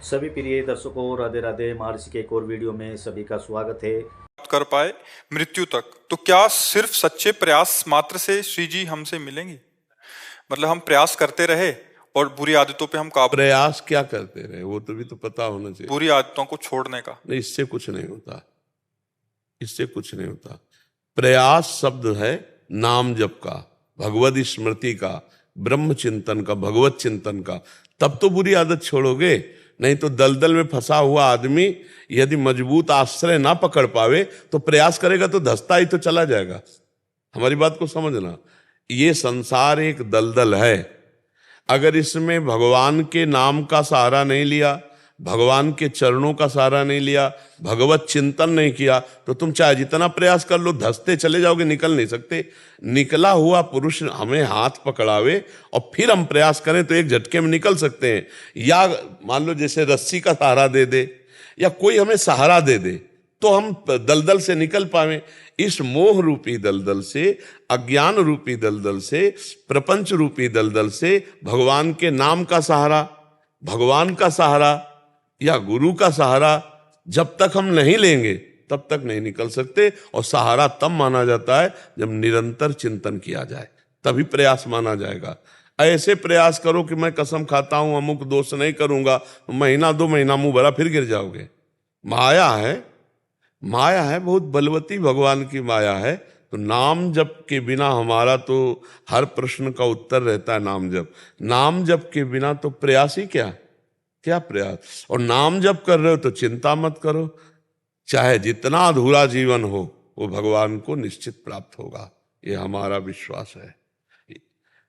सभी प्रिय दर्शकों, राधे राधे। महर्षि के एक और वीडियो में सभी का स्वागत है। कर पाए मृत्यु तक, तो क्या सिर्फ सच्चे प्रयास मात्र से श्री जी हमसे मिलेंगे? मतलब हम प्रयास करते रहे और बुरी आदतों पे हम काबू, प्रयास क्या करते रहे वो तो भी तो पता होना चाहिए। बुरी आदतों को छोड़ने का। नहीं, इससे कुछ नहीं होता, इससे कुछ नहीं होता। प्रयास शब्द है नाम जप का, भगवत स्मृति का, ब्रह्म चिंतन का, भगवत चिंतन का, तब तो बुरी आदत छोड़ोगे। नहीं तो दलदल में फंसा हुआ आदमी यदि मजबूत आश्रय ना पकड़ पावे तो प्रयास करेगा तो धंसता ही तो चला जाएगा। हमारी बात को समझना, ये संसार एक दलदल है। अगर इसमें भगवान के नाम का सहारा नहीं लिया, भगवान के चरणों का सहारा नहीं लिया, भगवत चिंतन नहीं किया, तो तुम चाहे जितना प्रयास कर लो धंसते चले जाओगे, निकल नहीं सकते। निकला हुआ पुरुष हमें हाथ पकड़ावे और फिर हम प्रयास करें तो एक झटके में निकल सकते हैं। या मान लो जैसे रस्सी का सहारा दे दे या कोई हमें सहारा दे दे तो हम दलदल से निकल पावे। इस मोह रूपी दलदल से, अज्ञान रूपी दलदल से, प्रपंच रूपी दलदल से भगवान के नाम का सहारा, भगवान का सहारा या गुरु का सहारा जब तक हम नहीं लेंगे तब तक नहीं निकल सकते। और सहारा तब माना जाता है जब निरंतर चिंतन किया जाए, तभी प्रयास माना जाएगा। ऐसे प्रयास करो कि मैं कसम खाता हूं अमुक दोष नहीं करूंगा, महीना 2 महीना मुंह भरा फिर गिर जाओगे। माया है, माया है, बहुत बलवती भगवान की माया है। तो नाम जप के बिना हमारा तो हर प्रश्न का उत्तर रहता है नाम जप। नाम जप के बिना तो प्रयास ही क्या, क्या प्रयास। और नाम जप कर रहे हो तो चिंता मत करो, चाहे जितना अधूरा जीवन हो वो भगवान को निश्चित प्राप्त होगा, ये हमारा विश्वास है।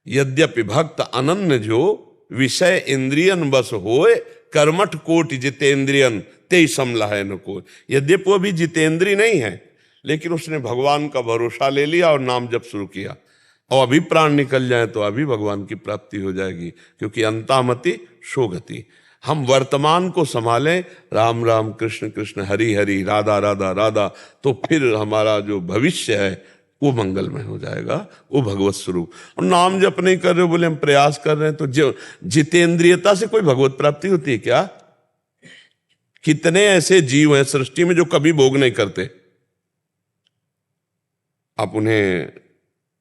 यद्यपि भक्त अनन्य जो विषय इंद्रियन बस होए, कर्मठ कोटि जितेंद्रियन ते समलहै न कोय। यद्यपि वो भी जितेंद्री नहीं है, लेकिन उसने भगवान का भरोसा ले लिया और नाम जप शुरू किया। और अभी प्राण निकल जाए तो अभी भगवान की प्राप्ति हो जाएगी, क्योंकि अंतामति शोगति। हम वर्तमान को संभालें, राम राम कृष्ण कृष्ण हरि हरि राधा राधा राधा, तो फिर हमारा जो भविष्य है वो मंगलमय हो जाएगा, वो भगवत स्वरूप। और नाम जप नहीं कर रहे हो, बोले हम प्रयास कर रहे हैं, तो जो जितेंद्रियता से कोई भगवत प्राप्ति होती है क्या? कितने ऐसे जीव हैं सृष्टि में जो कभी भोग नहीं करते, आप उन्हें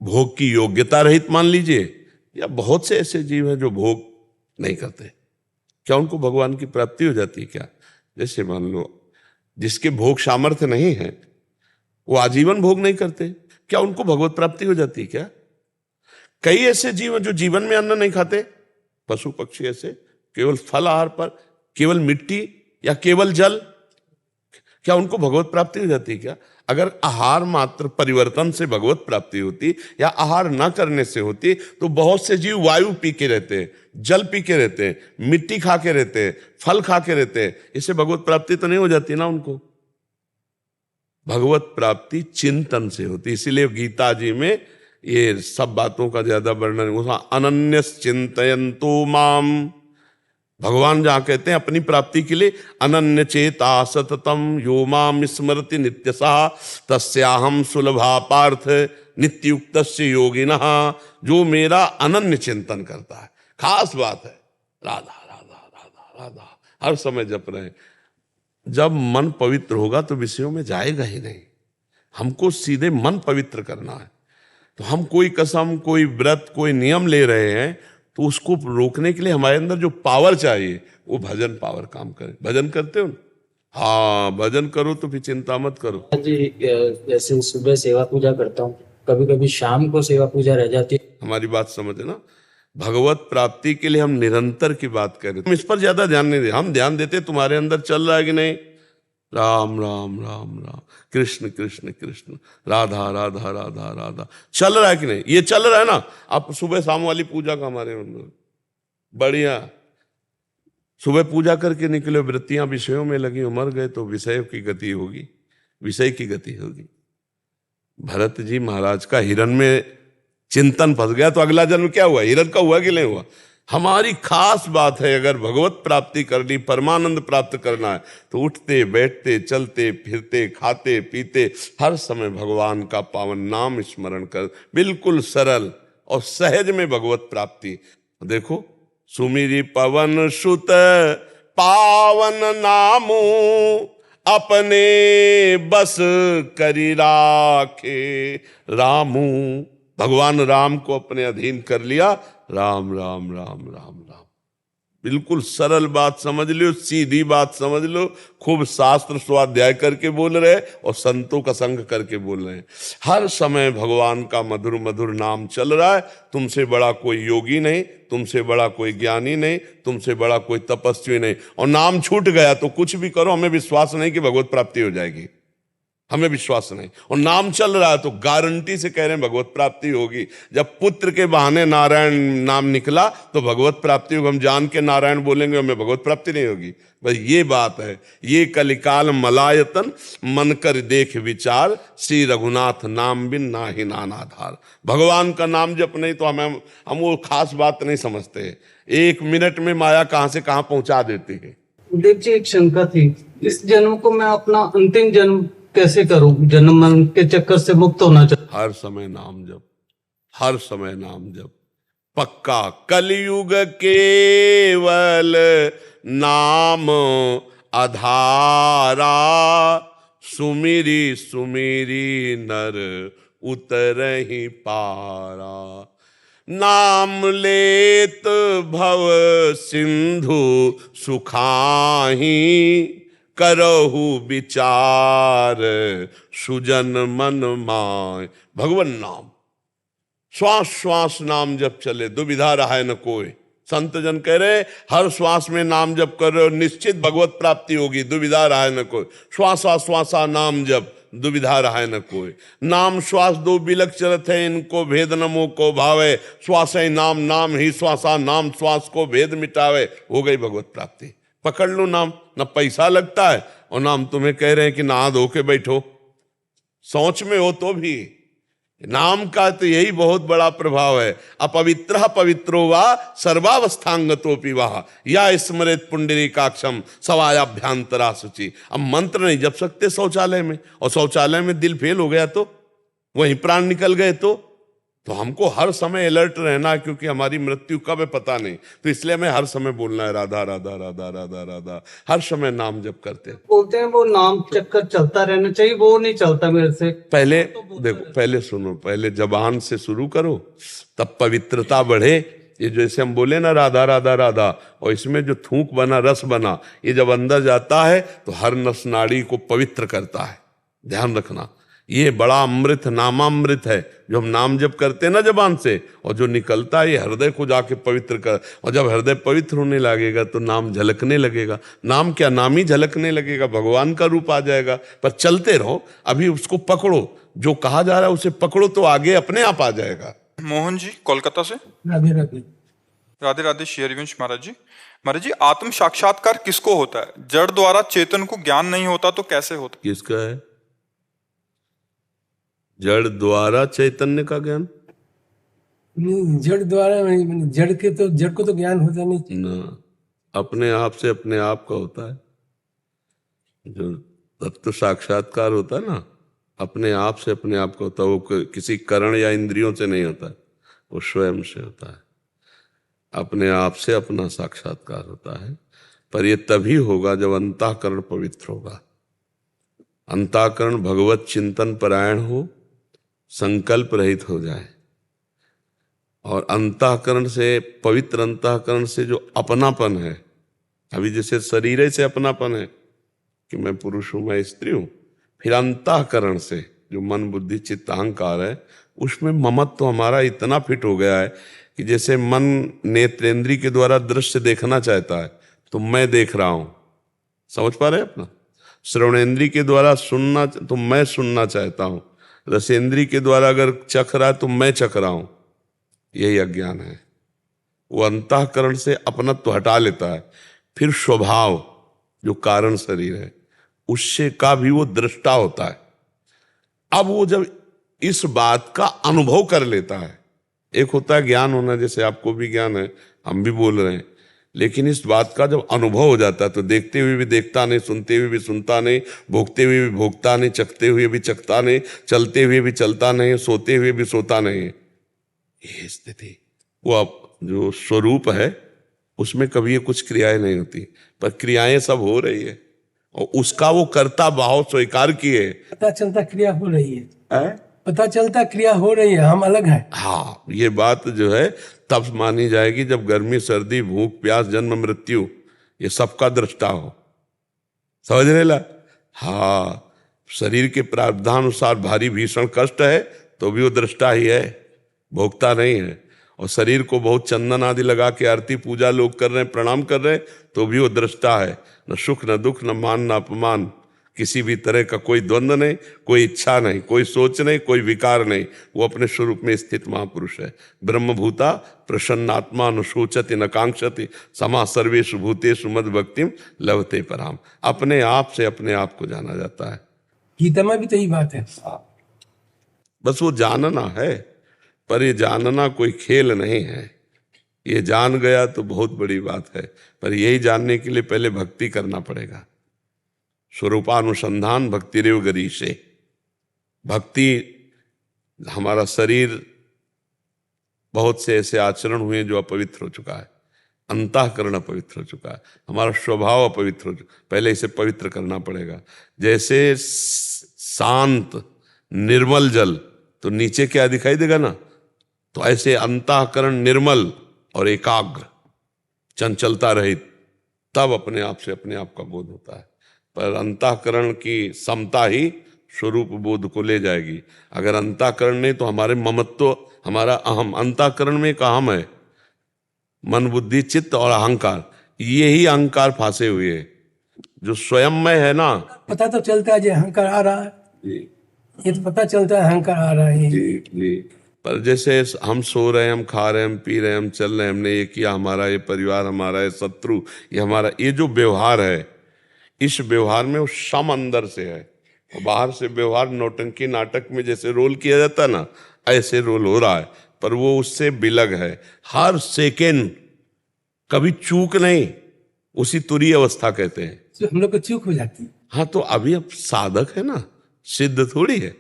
भोग की योग्यता रहित मान लीजिए, या बहुत से ऐसे जीव हैं जो भोग नहीं करते, क्या उनको भगवान की प्राप्ति हो जाती है क्या? जैसे मान लो जिसके भोग सामर्थ्य नहीं है वो आजीवन भोग नहीं करते, क्या उनको भगवत प्राप्ति हो जाती है क्या? कई ऐसे जीव हैं जो जीवन में अन्न नहीं खाते, पशु पक्षी ऐसे, केवल फल आहार पर, केवल मिट्टी या केवल जल, क्या उनको भगवत प्राप्ति हो जाती है क्या? अगर आहार मात्र परिवर्तन से भगवत प्राप्ति होती या आहार ना करने से होती तो बहुत से जीव वायु पी के रहते हैं, जल पी के रहते हैं, मिट्टी खा के रहते हैं, फल खा के रहते हैं, इससे भगवत प्राप्ति तो नहीं हो जाती ना उनको। भगवत प्राप्ति चिंतन से होती। इसीलिए गीता जी में ये सब बातों का ज्यादा वर्णन, अनन्य चिंतयन्तो माम, भगवान जहां कहते हैं अपनी प्राप्ति के लिए अनन्य चेता सततम यो माम स्मरति नित्यसा तस्याहम सुलभा पार्थ नित्युक्तस्य योगिनः, जो मेरा अनन्य चिंतन करता है। खास बात है, राधा राधा राधा राधा हर समय जप रहे। जब मन पवित्र होगा तो विषयों में जाएगा ही नहीं। हमको सीधे मन पवित्र करना है, तो हम कोई कसम, कोई व्रत, कोई नियम ले रहे हैं तो उसको रोकने के लिए हमारे अंदर जो पावर चाहिए वो भजन पावर काम करे। भजन करते हो? हाँ, भजन करो तो फिर चिंता मत करो जी। जैसे सुबह सेवा पूजा करता हूँ, कभी कभी शाम को सेवा पूजा रह जाती है। हमारी बात समझे ना, भगवत प्राप्ति के लिए हम निरंतर की बात करें, हम इस पर ज्यादा ध्यान नहीं दे। हम ध्यान देते तुम्हारे अंदर चल रहा है कि नहीं, राम राम राम राम कृष्ण कृष्ण कृष्ण राधा राधा राधा राधा, चल रहा है कि नहीं? ये चल रहा है ना। आप सुबह शाम वाली पूजा का हमारे अंदर बढ़िया, सुबह पूजा करके निकले, वृत्तियां विषयों में लगी, मर गए तो विषय की गति होगी, विषय की गति होगी। भरत जी महाराज का हिरण में चिंतन फंस गया तो अगला जन्म क्या हुआ? हिरण का हुआ कि नहीं हुआ? हमारी खास बात है, अगर भगवत प्राप्ति करनी, परमानंद प्राप्त करना है तो उठते बैठते चलते फिरते खाते पीते हर समय भगवान का पावन नाम स्मरण कर, बिल्कुल सरल और सहज में भगवत प्राप्ति। देखो, सुमिरि पवन सुत पावन नामू अपने बस करी राखे रामू। भगवान राम को अपने अधीन कर लिया। राम राम राम राम राम। बिल्कुल सरल बात समझ लो, सीधी बात समझ लो। खूब शास्त्र स्वाध्याय करके बोल रहे और संतों का संग करके बोल रहे हैं। हर समय भगवान का मधुर मधुर नाम चल रहा है। तुमसे बड़ा कोई योगी नहीं, तुमसे बड़ा कोई ज्ञानी नहीं, तुमसे बड़ा कोई तपस्वी नहीं। और नाम छूट गया तो कुछ भी करो, हमें विश्वास नहीं कि भगवत प्राप्ति हो जाएगी, हमें विश्वास नहीं। और नाम चल रहा है तो गारंटी से कह रहे हैं भगवत प्राप्ति होगी। जब पुत्र के बहाने नारायण नाम निकला तो भगवत प्राप्ति होगी। हम जान के नारायण बोलेंगे, हमें भगवत प्राप्ति नहीं होगी। बस ये बात है। ये कलिकाल मलायतन मन कर देख विचार, श्री रघुनाथ नाम बिन नाहि नानाधार। भगवान का नाम जप नहीं तो हम वो खास बात नहीं समझते। 1 मिनट में माया कहां से कहां पहुंचा देती है। देव जी, एक शंका थी, इस जन्म को मैं अपना अंतिम जन्म कैसे करूं? जन्म मरण के चक्कर से मुक्त होना चाहता। हर समय नाम जप, हर समय नाम जप पक्का। कलयुग केवल नाम आधारा, सुमिरी सुमिरी नर उतरहि पारा। नाम लेत भव सिंधु सुखाही, करहु विचार सुजन मन माय। भगवन नाम श्वास श्वास नाम जप चले, दुविधा रहा न कोई। संत जन कह रहे हर श्वास में नाम जप करो, निश्चित भगवत प्राप्ति होगी, दुविधा रहा न कोई। श्वासा श्वासा नाम जप, दुविधा रहा न कोई। नाम श्वास दो बिलक चलत है, इनको भेद न मोह को भावे। श्वास नाम नाम ही श्वासा, नाम श्वास को भेद मिटावे। हो गई भगवत प्राप्ति। पकड़ लो नाम, ना पैसा लगता है और नाम तुम्हें कह रहे हैं कि नहा धो के बैठो, सोच में हो तो भी। नाम का तो यही बहुत बड़ा प्रभाव है। अपवित्र पवित्रो वा सर्वावस्थांगतोपि वाह, या स्मृत पुंडरीकाक्षम सवायाभ्यांतरा शुचि। अब मंत्र नहीं जप सकते शौचालय में, और शौचालय में दिल फेल हो गया तो, वहीं प्राण निकल गए तो हमको हर समय अलर्ट रहना है, क्योंकि हमारी मृत्यु कब है पता नहीं। तो इसलिए हमें हर समय बोलना है राधा राधा राधा राधा राधा। हर समय नाम जप करते हैं। बोलते हैं वो नाम चक्कर चलता रहना चाहिए, वो नहीं चलता मेरे से। पहले देखो, पहले सुनो, पहले जबान से शुरू करो, तब पवित्रता बढ़े। ये जैसे हम बोले ना राधा राधा राधा, और इसमें जो थूक बना, रस बना, ये जब अंदर जाता है तो हर नस नाड़ी को पवित्र करता है। ध्यान रखना, ये बड़ा अमृत, नामामृत है जो हम नाम जप करते हैं ना जबान से, और जो निकलता है ये हृदय को जाके पवित्र कर। और जब हृदय पवित्र होने लगेगा तो नाम झलकने लगेगा। नाम क्या, नाम ही झलकने लगेगा, भगवान का रूप आ जाएगा। पर चलते रहो, अभी उसको पकड़ो, जो कहा जा रहा है उसे पकड़ो, तो आगे अपने आप आ जाएगा। मोहन जी कोलकाता से। राधे राधे। राधे राधे शेरविंश महाराज जी। महाराज जी, आत्म साक्षात्कार किसको होता है? जड़ द्वारा चेतन को ज्ञान नहीं होता तो कैसे होता? किसका है? जड़ द्वारा चैतन्य का ज्ञान? जड़ द्वारा नहीं, जड़ को तो ज्ञान होता नहीं ना, अपने आप से अपने आप का होता है। जो तत्व साक्षात्कार होता है ना, अपने आप से अपने आप का होता है। वो किसी करण या इंद्रियों से नहीं होता है, वो स्वयं से होता है। अपने आप से अपना साक्षात्कार होता है। पर ये तभी होगा जब अंतःकरण पवित्र होगा। अंतःकरण भगवत चिंतन परायण हो, संकल्प रहित हो जाए। और अंतःकरण से, पवित्र अंतःकरण से जो अपनापन है, अभी जैसे शरीर से अपनापन है कि मैं पुरुष हूं, मैं स्त्री हूं, फिर अंतःकरण से जो मन बुद्धि चित्त अहंकार है, उसमें ममत्व हमारा इतना फिट हो गया है कि जैसे मन नेत्रेंद्री के द्वारा दृश्य देखना चाहता है तो मैं देख रहा हूं, समझ पा रहे हैं अपना। श्रवणेंद्री के द्वारा सुनना तो मैं सुनना चाहता हूं, रसेंद्री के द्वारा अगर चख रहा है तो मैं चख रहा हूं। यही अज्ञान है। वो अंतःकरण से अपनत्व हटा लेता है। फिर स्वभाव जो कारण शरीर है उससे का भी वो दृष्टा होता है। अब वो जब इस बात का अनुभव कर लेता है, एक होता है ज्ञान होना, जैसे आपको भी ज्ञान है, हम भी बोल रहे हैं, लेकिन इस बात का जब अनुभव हो जाता है तो देखते हुए भी देखता नहीं, सुनते हुए भी सुनता नहीं, भोगते हुए भी भोगता नहीं, चखते हुए भी चखता नहीं, चलते हुए भी चलता नहीं, सोते हुए भी सोता नहीं। ये स्थिति, वो अब जो स्वरूप है उसमें कभी ये कुछ क्रियाएं नहीं होती, पर क्रियाएं सब हो रही है और उसका वो कर्ता भाव स्वीकार किए। पता चलता क्रिया हो रही है, है? पता चलता क्रिया हो रही है, हम अलग हैं। हाँ, ये बात जो है तब मानी जाएगी जब गर्मी सर्दी भूख प्यास जन्म मृत्यु ये सबका दृष्टा हो। समझ रहे ला? हाँ, शरीर के प्रारब्धानुसार भारी भीषण कष्ट है तो भी वो दृष्टा ही है, भोगता नहीं है। और शरीर को बहुत चंदन आदि लगा के आरती पूजा लोग कर रहे हैं, प्रणाम कर रहे हैं, तो भी वो दृष्टा है। न सुख न दुख न मान न अपमान, किसी भी तरह का कोई द्वंद्व नहीं, कोई इच्छा नहीं, कोई सोच नहीं, कोई विकार नहीं। वो अपने स्वरूप में स्थित महापुरुष है। ब्रह्मभूता प्रसन्नात्मा न शोचति न कांक्षति समा सर्वेषु भूतेषु मद भक्तिम लभते पराम। अपने आप से अपने आप को जाना जाता है। गीता में भी तो यही बात है। बस वो जानना है, पर ये जानना कोई खेल नहीं है। ये जान गया तो बहुत बड़ी बात है, पर यही जानने के लिए पहले भक्ति करना पड़ेगा। स्वरूपानुसंधान भक्ति रेव गरीषे। भक्ति, हमारा शरीर बहुत से ऐसे आचरण हुए जो अपवित्र हो चुका है, अंतःकरण अपवित्र हो चुका है, हमारा स्वभाव अपवित्र हो चुका है, पहले इसे पवित्र करना पड़ेगा। जैसे शांत निर्मल जल तो नीचे क्या दिखाई देगा ना, तो ऐसे अंतःकरण निर्मल और एकाग्र चंचलता रहित, तब अपने आप से अपने आप का बोध होता है। पर अंतःकरण की समता ही स्वरूप बोध को ले जाएगी। अगर अंतःकरण नहीं तो हमारे ममत्व, हमारा अहम, अंतःकरण में एक अहम है, मन बुद्धि चित्त और अहंकार, ये ही अहंकार फांसे हुए है। जो स्वयं में है ना, पता तो चलता है जो अहंकार आ रहा है, ये तो पता चलता है अहंकार आ रहा है। जी। पर जैसे हम सो रहे हैं, हम खा रहे हैं, हम पी रहे हैं, हम चल रहे हैं, हमने ये किया, हमारा ये परिवार, हमारा ये शत्रु, ये हमारा, ये जो व्यवहार है, इस व्यवहार में वो सम अंदर से है। और बाहर से व्यवहार नौटंकी नाटक में जैसे रोल किया जाता है ना, ऐसे रोल हो रहा है, पर वो उससे बिलग है। हर सेकेंड कभी चूक नहीं, उसी तुरीय अवस्था कहते हैं। तो हम लोग को चूक हो जाती है। हाँ, तो अभी अब साधक है ना, सिद्ध थोड़ी है।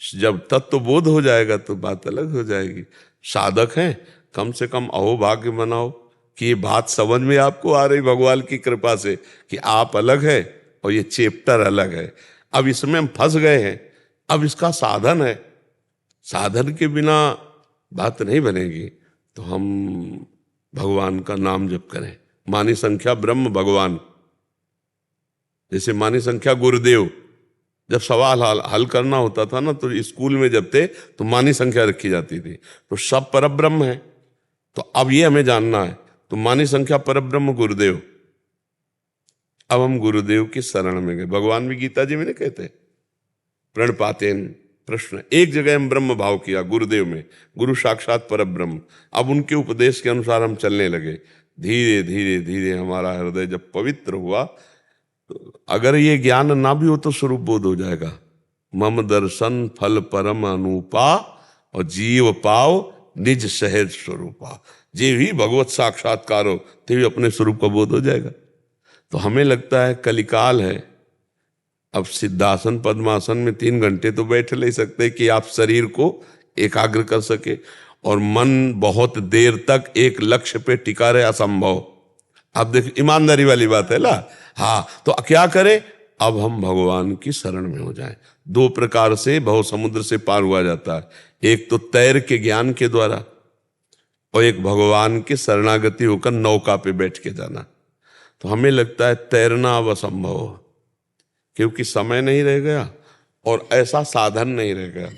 जब तत्व बोध हो जाएगा तो बात अलग हो जाएगी। साधक हैं, कम से कम अहोभाग्य बनाओ कि ये बात समझ में आपको आ रही भगवान की कृपा से कि आप अलग है और ये चैप्टर अलग है। अब इसमें हम फंस गए हैं, अब इसका साधन है, साधन के बिना बात नहीं बनेगी। तो हम भगवान का नाम जप करें। मानी संख्या ब्रह्म भगवान, जैसे मानी संख्या गुरुदेव। जब सवाल हल करना होता था ना, तो स्कूल में जब थे तो मानी संख्या रखी जाती थी, तो सब परब्रह्म है। तो अब ये हमें जानना है, तो मानी संख्या परब्रह्म गुरुदेव। अब हम गुरुदेव की शरण में गए। भगवान भी गीता जी में नहीं कहते प्रणपातेन प्रश्न, एक जगह हम ब्रह्म भाव किया गुरुदेव में, गुरु साक्षात परब्रह्म। अब उनके उपदेश के अनुसार हम चलने लगे। धीरे धीरे धीरे हमारा हृदय जब पवित्र हुआ, अगर ये ज्ञान ना भी हो तो स्वरूप बोध हो जाएगा। मम दर्शन फल परम अनुपा और जीव पाव निज सहज स्वरूपा। जे भी भगवत साक्षात्कार हो ते भी अपने स्वरूप का बोध हो जाएगा। तो हमें लगता है कलिकाल है, अब सिद्धासन पद्मासन में 3 घंटे तो बैठ नहीं सकते कि आप शरीर को एकाग्र कर सके, और मन बहुत देर तक एक लक्ष्य पे टिका रहे, असंभव। आप देखिए, ईमानदारी वाली बात है ना। हाँ, तो क्या करें? अब हम भगवान की शरण में हो जाएं। 2 प्रकार से भव समुद्र से पार हुआ जाता है, एक तो तैर के ज्ञान के द्वारा, और एक भगवान की शरणागति होकर नौका पे बैठ के जाना। तो हमें लगता है तैरना अब असंभव हो, क्योंकि समय नहीं रह गया और ऐसा साधन नहीं रह गया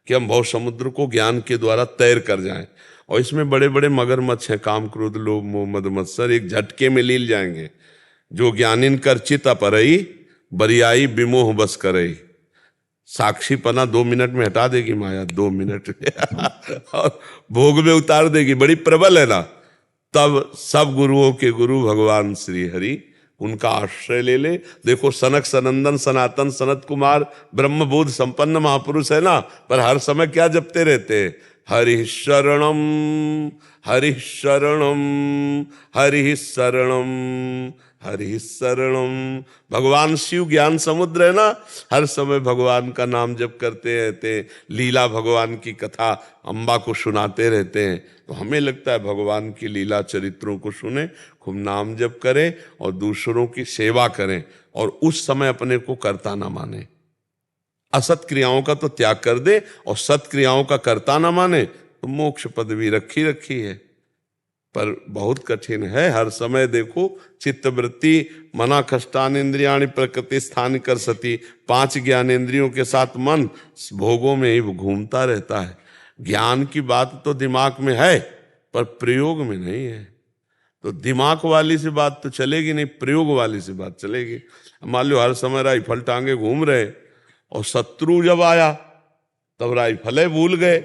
कि हम भव समुद्र को ज्ञान के द्वारा तैर कर जाएं। और इसमें बड़े बड़े मगरमच्छ हैं, काम क्रोध लोभ मोह मद मत्सर, एक झटके में लील जाएंगे। जो ज्ञानिन कर चित अपरई बरियाई विमोह बस करई। साक्षी पना 2 मिनट में हटा देगी माया, 2 मिनट में और भोग में उतार देगी, बड़ी प्रबल है ना। तब सब गुरुओं के गुरु भगवान श्री हरि, उनका आश्रय ले ले। देखो सनक सनंदन सनातन सनत कुमार ब्रह्मबोध संपन्न महापुरुष है ना, पर हर समय क्या जपते रहते हैं? हरि शरणम हरि शरणम हरि शरणम हरि शरणम। भगवान शिव ज्ञान समुद्र है ना, हर समय भगवान का नाम जप करते रहते हैं, लीला भगवान की कथा अम्बा को सुनाते रहते हैं। तो हमें लगता है भगवान की लीला चरित्रों को सुने, खूब नाम जप करें और दूसरों की सेवा करें, और उस समय अपने को कर्ता ना माने। असत क्रियाओं का तो त्याग कर दे और सत क्रियाओं का कर्ता ना माने तो मोक्ष पदवी रखी रखी है, पर बहुत कठिन है। हर समय देखो चित्तवृत्ति मना कष्टान इंद्रियाणि प्रकृति स्थान कर सती, 5 ज्ञानेंद्रियों के साथ मन भोगों में ही घूमता रहता है। ज्ञान की बात तो दिमाग में है पर प्रयोग में नहीं है। तो दिमाग वाली सी बात तो चलेगी नहीं, प्रयोग वाली सी बात चलेगी। मान लो हर समय राइफल टांगे घूम रहे और शत्रु जब आया तब राइफल भूल गए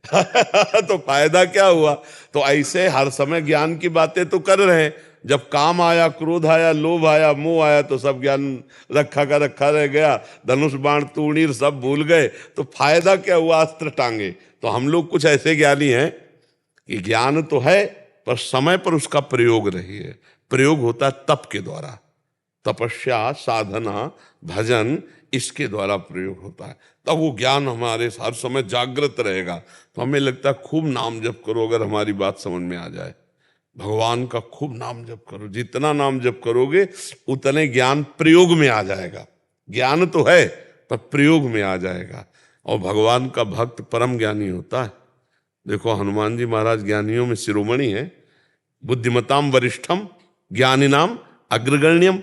तो फायदा क्या हुआ? तो ऐसे हर समय ज्ञान की बातें तो कर रहे हैं, जब काम आया, क्रोध आया, लोभ आया, मोह आया तो सब ज्ञान रखा का रखा रह गया, धनुष बाण तूणीर सब भूल गए, तो फायदा क्या हुआ अस्त्र टांगे? तो हम लोग कुछ ऐसे ज्ञानी हैं कि ज्ञान तो है पर समय पर उसका प्रयोग नहीं है। प्रयोग होता है तप के द्वारा, तपस्या, साधना, भजन, इसके द्वारा प्रयोग होता है, तब वो ज्ञान हमारे हर समय जागृत रहेगा। तो हमें लगता है खूब नाम जप करो, अगर हमारी बात समझ में आ जाए, भगवान का खूब नाम जप करो। जितना नाम जप करोगे उतने ज्ञान प्रयोग में आ जाएगा। ज्ञान तो है पर प्रयोग में आ जाएगा, और भगवान का भक्त परम ज्ञानी होता है। देखो हनुमान जी महाराज ज्ञानियों में शिरोमणि है, बुद्धिमताम वरिष्ठम ज्ञानिनाम अग्रगण्यम।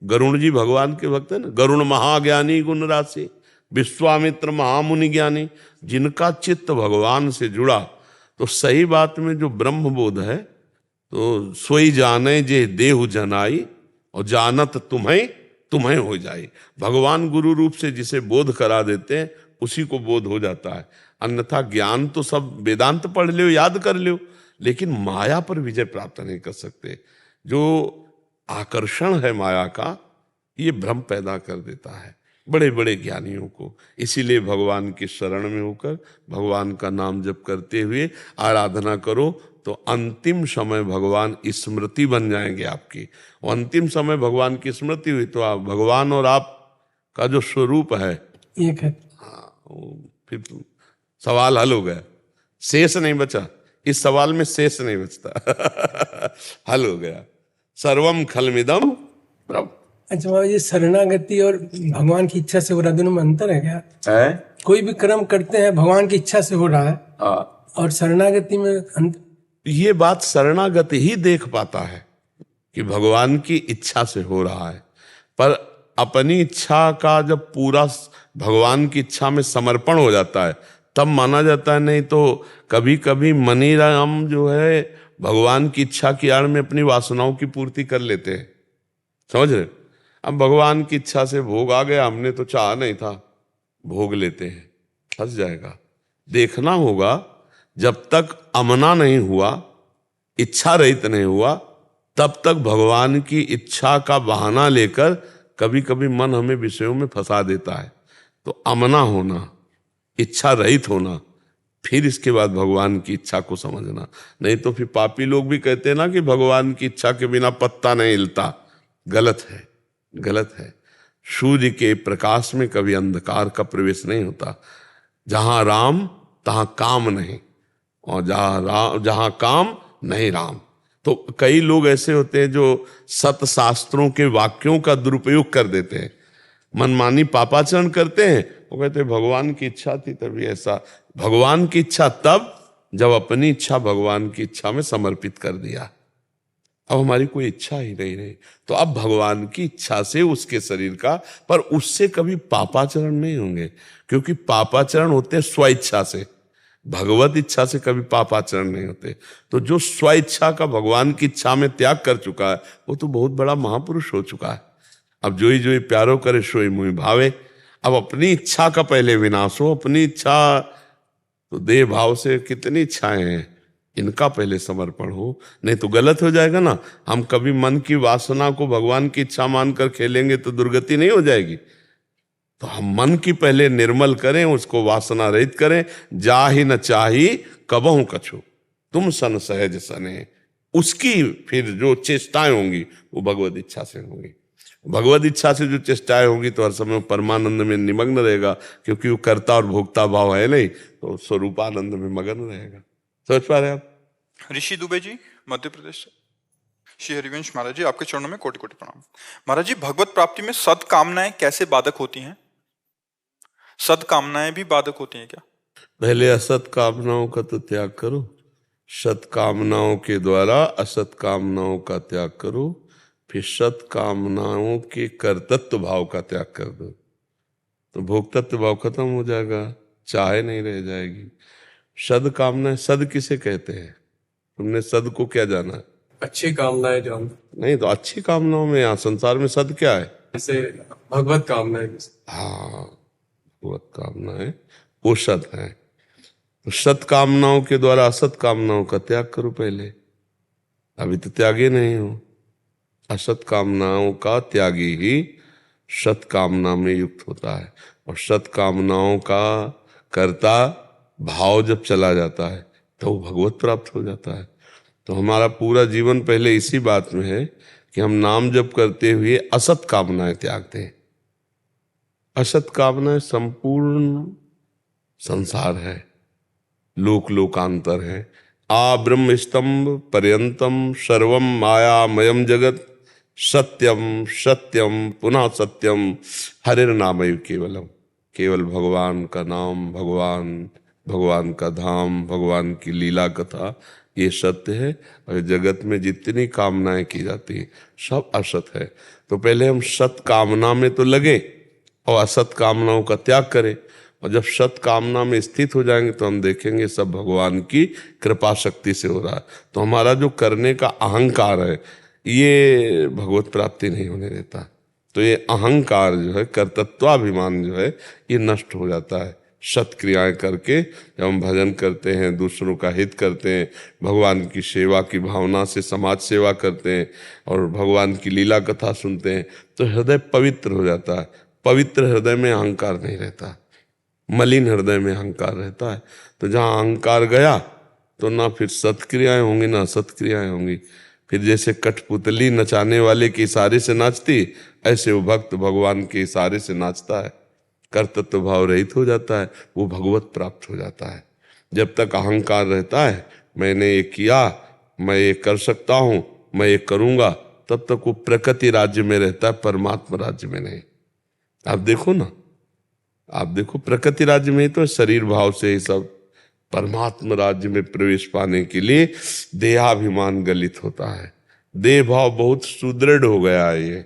गरुण जी भगवान के भक्त है ना, गरुण महाज्ञानी गुण राशि, विश्वामित्र महामुनि ज्ञानी, जिनका चित्त भगवान से जुड़ा। तो सही बात में जो ब्रह्म बोध है, तो सोई जाने जे देहु जनाई और जानत तुम्हें तुम्हें हो जाए। भगवान गुरु रूप से जिसे बोध करा देते हैं उसी को बोध हो जाता है। अन्यथा ज्ञान तो सब वेदांत पढ़ लो, याद कर लो, लेकिन माया पर विजय प्राप्त नहीं कर सकते। जो आकर्षण है माया का, ये भ्रम पैदा कर देता है बड़े बड़े ज्ञानियों को। इसीलिए भगवान की शरण में होकर भगवान का नाम जप करते हुए आराधना करो, तो अंतिम समय भगवान स्मृति बन जाएंगे आपकी। और अंतिम समय भगवान की स्मृति हुई तो आप भगवान और आप का जो स्वरूप है एक है। फिर सवाल हल हो गया, शेष नहीं बचा। इस सवाल में शेष नहीं बचता हल हो गया। सर्वम खलमिदम ब्रह्म। अच्छा बाबा जी, शरणागति और भगवान की इच्छा से हो रहा, दोनों में अंतर है क्या? है कोई भी कर्म करते हैं भगवान की इच्छा से हो रहा है, और शरणागति में अंतर। ये बात शरणागति ही देख पाता है कि भगवान की इच्छा से हो रहा है, पर अपनी इच्छा का जब पूरा भगवान की इच्छा में समर्पण हो जाता है तब माना जाता है। नहीं तो कभी कभी मनी राम जो है भगवान की इच्छा की आड़ में अपनी वासनाओं की पूर्ति कर लेते हैं, समझ रहे? अब भगवान की इच्छा से भोग आ गया, हमने तो चाहा नहीं था, भोग लेते हैं, फंस जाएगा। देखना होगा जब तक अमना नहीं हुआ, इच्छा रहित नहीं हुआ, तब तक भगवान की इच्छा का बहाना लेकर कभी कभी मन हमें विषयों में फंसा देता है। तो अमना होना, इच्छा रहित होना, फिर इसके बाद भगवान की इच्छा को समझना। नहीं तो फिर पापी लोग भी कहते हैं ना कि भगवान की इच्छा के बिना पत्ता नहीं हिलता। गलत है, गलत है। सूर्य के प्रकाश में कभी अंधकार का प्रवेश नहीं होता। जहां राम तहां काम नहीं, और जहां काम नहीं राम। तो कई लोग ऐसे होते हैं जो सत शास्त्रों के वाक्यों का दुरुपयोग कर देते हैं, मनमानी पापाचरण करते हैं। वो कहते हैं भगवान की इच्छा थी तभी ऐसा। भगवान की इच्छा तब जब अपनी इच्छा भगवान की इच्छा में समर्पित कर दिया। अब हमारी कोई इच्छा ही नहीं रही, तो अब भगवान की इच्छा से उसके शरीर का, पर उससे कभी पापाचरण नहीं होंगे, क्योंकि पापाचरण होते स्वेच्छा से, भगवत इच्छा से कभी पापाचरण नहीं होते। तो जो स्वेच्छा का भगवान की इच्छा में त्याग कर चुका है वो तो बहुत बड़ा महापुरुष हो चुका है। अब जो ही प्यारो करे सोई मुहि भावे। अब अपनी इच्छा का पहले विनाश हो, अपनी इच्छा तो देह भाव से कितनी इच्छाएं हैं, इनका पहले समर्पण हो, नहीं तो गलत हो जाएगा ना। हम कभी मन की वासना को भगवान की इच्छा मानकर खेलेंगे तो दुर्गति नहीं हो जाएगी। तो हम मन की पहले निर्मल करें, उसको वासना रहित करें। जा ही न चाही कबहु कछु, तुम सन सहज सने, उसकी फिर जो चेष्टाएं होंगी वो भगवत इच्छा से होंगी। भगवत इच्छा से जो चेष्टाएं होंगी तो हर समय परमानंद में निमग्न रहेगा, क्योंकि वो कर्ता और भोक्ता भाव है नहीं, तो स्वरूपानंद में मगन रहेगा। समझ पा रहे आप? ऋषि दुबे जी मध्य प्रदेश से। श्री हरिवंश महाराज जी, आपके चरणों में कोटि कोटि प्रणाम। महाराज जी, भगवत प्राप्ति में सदकामनाएं कैसे बाधक होती हैं? सदकामनाएं भी बाधक होती हैं क्या? पहले असत कामनाओं का तो त्याग करो, सत कामनाओं के द्वारा असत कामनाओं का त्याग करो, फिर सत कामनाओं के कर्तृत्व भाव का त्याग कर दो, तो भोक्तत्व भाव खत्म हो जाएगा, चाहे नहीं रह जाएगी। सद कामना, सद किसे कहते हैं? तुमने सद को क्या जाना? अच्छी कामनाएं जो हम, नहीं तो अच्छी कामनाओं में यहाँ संसार में सद क्या है? जैसे भगवत कामनाएं। हाँ, भगवत कामनाएं वो सद है। तो सत कामनाओं के द्वारा असत कामनाओं का त्याग करो पहले, अभी तो त्यागी नहीं हो। असत कामनाओं का त्यागी ही सत कामना में युक्त होता है, और सत कामनाओं का कर्ता भाव जब चला जाता है तो वो भगवत प्राप्त हो जाता है। तो हमारा पूरा जीवन पहले इसी बात में है कि हम नाम जप करते हुए असत कामनाएं त्याग दें। असत कामनाएं संपूर्ण संसार है, लोक लोकांतर है। आ ब्रह्म स्तंभ पर्यंतम सर्वम मायामयम जगत सत्यम सत्यम पुनः सत्यम हरिर नामैव केवलम। केवल भगवान का नाम, भगवान का धाम, भगवान की लीला कथा, ये सत्य है। और जगत में जितनी कामनाएं की जाती हैं सब असत है। तो पहले हम सत कामना में तो लगे और असत कामनाओं का त्याग करें, और जब सत कामना में स्थित हो जाएंगे तो हम देखेंगे सब भगवान की कृपा शक्ति से हो रहा है। तो हमारा जो करने का अहंकार है ये भगवत प्राप्ति नहीं होने देता। तो ये अहंकार जो है, कर्तृत्वाभिमान जो है, ये नष्ट हो जाता है सत क्रियाएं करके। जब हम भजन करते हैं, दूसरों का हित करते हैं, भगवान की सेवा की भावना से समाज सेवा करते हैं और भगवान की लीला कथा सुनते हैं, तो हृदय पवित्र हो जाता है। पवित्र हृदय में अहंकार नहीं रहता, मलिन हृदय में अहंकार रहता है। तो जहाँ अहंकार गया तो ना फिर सत्क्रियाएं होंगी ना सत्क्रियाएं होंगी। फिर जैसे कठपुतली नचाने वाले के इशारे से नाचती, ऐसे वो भक्त भगवान के इशारे से नाचता है, कर्तृत्व भाव रहित हो जाता है, वो भगवत प्राप्त हो जाता है। जब तक अहंकार रहता है, मैंने ये किया, मैं ये कर सकता हूँ, मैं ये करूँगा, तब तक वो प्रकृति राज्य में रहता है, परमात्मा राज्य में नहीं। आप देखो ना, आप देखो प्रकृति राज्य में ही तो शरीर भाव से ही सब, परमात्मा राज्य में प्रवेश पाने के लिए देहाभिमान गलित होता है। देह भाव बहुत सुदृढ़ हो गया है। ये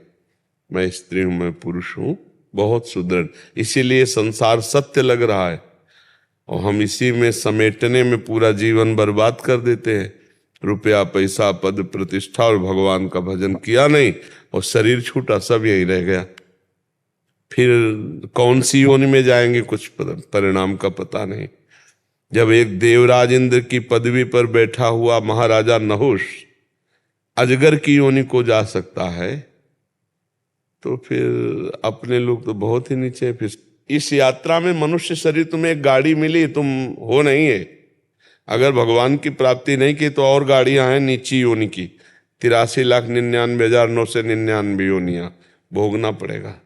मैं स्त्री हूं, मैं पुरुष हूं, बहुत सुदृढ़, इसीलिए संसार सत्य लग रहा है और हम इसी में समेटने में पूरा जीवन बर्बाद कर देते हैं। रुपया पैसा पद प्रतिष्ठा और भगवान का भजन किया नहीं और शरीर छूटा, सब यही रह गया। फिर कौन सी योनि में जाएंगे कुछ परिणाम का पता नहीं। जब एक देवराज इंद्र की पदवी पर बैठा हुआ महाराजा नहुष अजगर की योनि को जा सकता है, तो फिर अपने लोग तो बहुत ही नीचे। फिर इस यात्रा में मनुष्य शरीर, तुम्हें एक गाड़ी मिली, तुम हो नहीं है। अगर भगवान की प्राप्ति नहीं की तो और गाड़ियां हैं नीची योनि की, 83,99,999 योनियां भोगना पड़ेगा।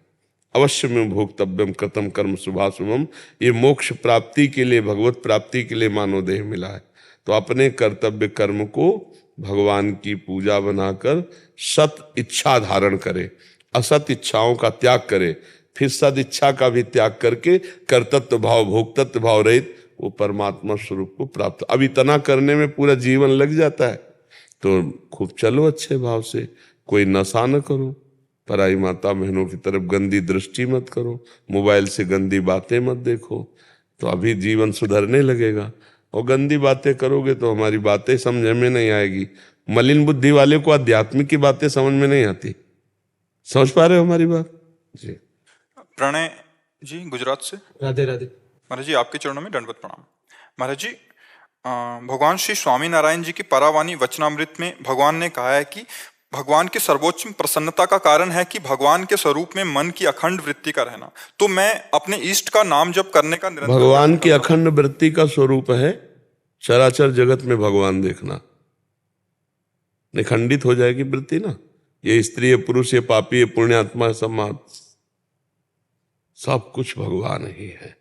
अवश्य में भोक्तव्यम कृतम कर्म शुभाशुभम। ये मोक्ष प्राप्ति के लिए, भगवत प्राप्ति के लिए मानव देह मिला है। तो अपने कर्तव्य कर्म को भगवान की पूजा बनाकर सत इच्छा धारण करे, असत इच्छाओं का त्याग करे, फिर सद इच्छा का भी त्याग करके कर्तृत्व भाव, भोक्तत्व भाव रहित वो परमात्मा स्वरूप को प्राप्त। अब इतना करने में पूरा जीवन लग जाता है। तो खूब चलो अच्छे भाव से, कोई नशा न करो, पराई माता बहनों की तरफ गंदी दृष्टि मत करो, मोबाइल से गंदी बातें मत देखो, तो अभी जीवन सुधरने लगेगा। और गंदी बातें करोगे तो हमारी बातें समझ में नहीं आएगी। मलिन बुद्धि वाले को आध्यात्मिक की बातें समझ में नहीं आती। समझ पा रहे हो हमारी बात जी? प्रणय जी गुजरात से। राधे राधे। महाराज जी, आपके चरणों में दंडवत प्रणाम। महाराज जी, भगवान श्री स्वामी नारायण जी की परावाणी वचनामृत में भगवान ने कहा है कि भगवान के सर्वोच्च प्रसन्नता का कारण है कि भगवान के स्वरूप में मन की अखंड वृत्ति का रहना। तो मैं अपने इष्ट का नाम जप करने का निरंतर, भगवान की अखंड वृत्ति का स्वरूप है चराचर जगत में भगवान देखना। निखंडित हो जाएगी वृत्ति ना। ये स्त्री है, पुरुष है, पापी है, पुण्यात्मा है, सब कुछ भगवान ही है।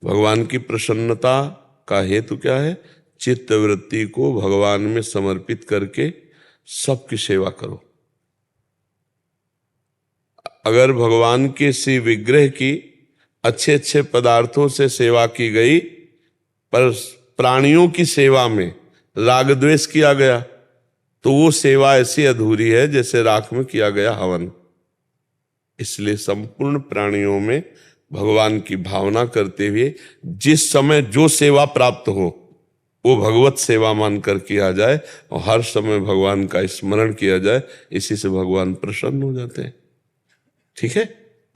भगवान की प्रसन्नता का हेतु क्या है? चित्त वृत्ति को भगवान में समर्पित करके सबकी सेवा करो। अगर भगवान के श्री विग्रह की अच्छे अच्छे पदार्थों से सेवा की गई पर प्राणियों की सेवा में राग द्वेष किया गया तो वो सेवा ऐसी अधूरी है जैसे राख में किया गया हवन। इसलिए संपूर्ण प्राणियों में भगवान की भावना करते हुए जिस समय जो सेवा प्राप्त हो वो भगवत सेवा मानकर किया जाए और हर समय भगवान का स्मरण किया जाए, इसी से भगवान प्रसन्न हो जाते हैं। ठीक है,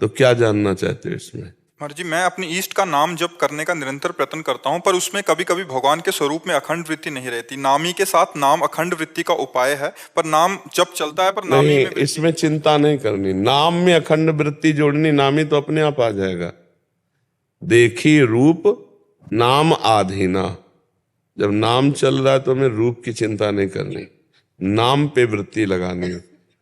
तो क्या जानना चाहते हो इसमें? महाराज जी, मैं अपनी इष्ट का नाम जप करने का निरंतर प्रयत्न करता हूं, पर उसमें कभी कभी भगवान के स्वरूप में अखंड वृत्ति नहीं रहती। नामी के साथ नाम अखंड वृत्ति का उपाय है, पर नाम जप चलता है पर नामी नहीं, में इसमें चिंता नहीं करनी। नाम में अखंड वृत्ति जोड़नी, नामी तो अपने आप आ जाएगा। देखी रूप नाम आधीना। जब नाम चल रहा है तो हमें रूप की चिंता नहीं करनी, नाम पे वृत्ति लगानी।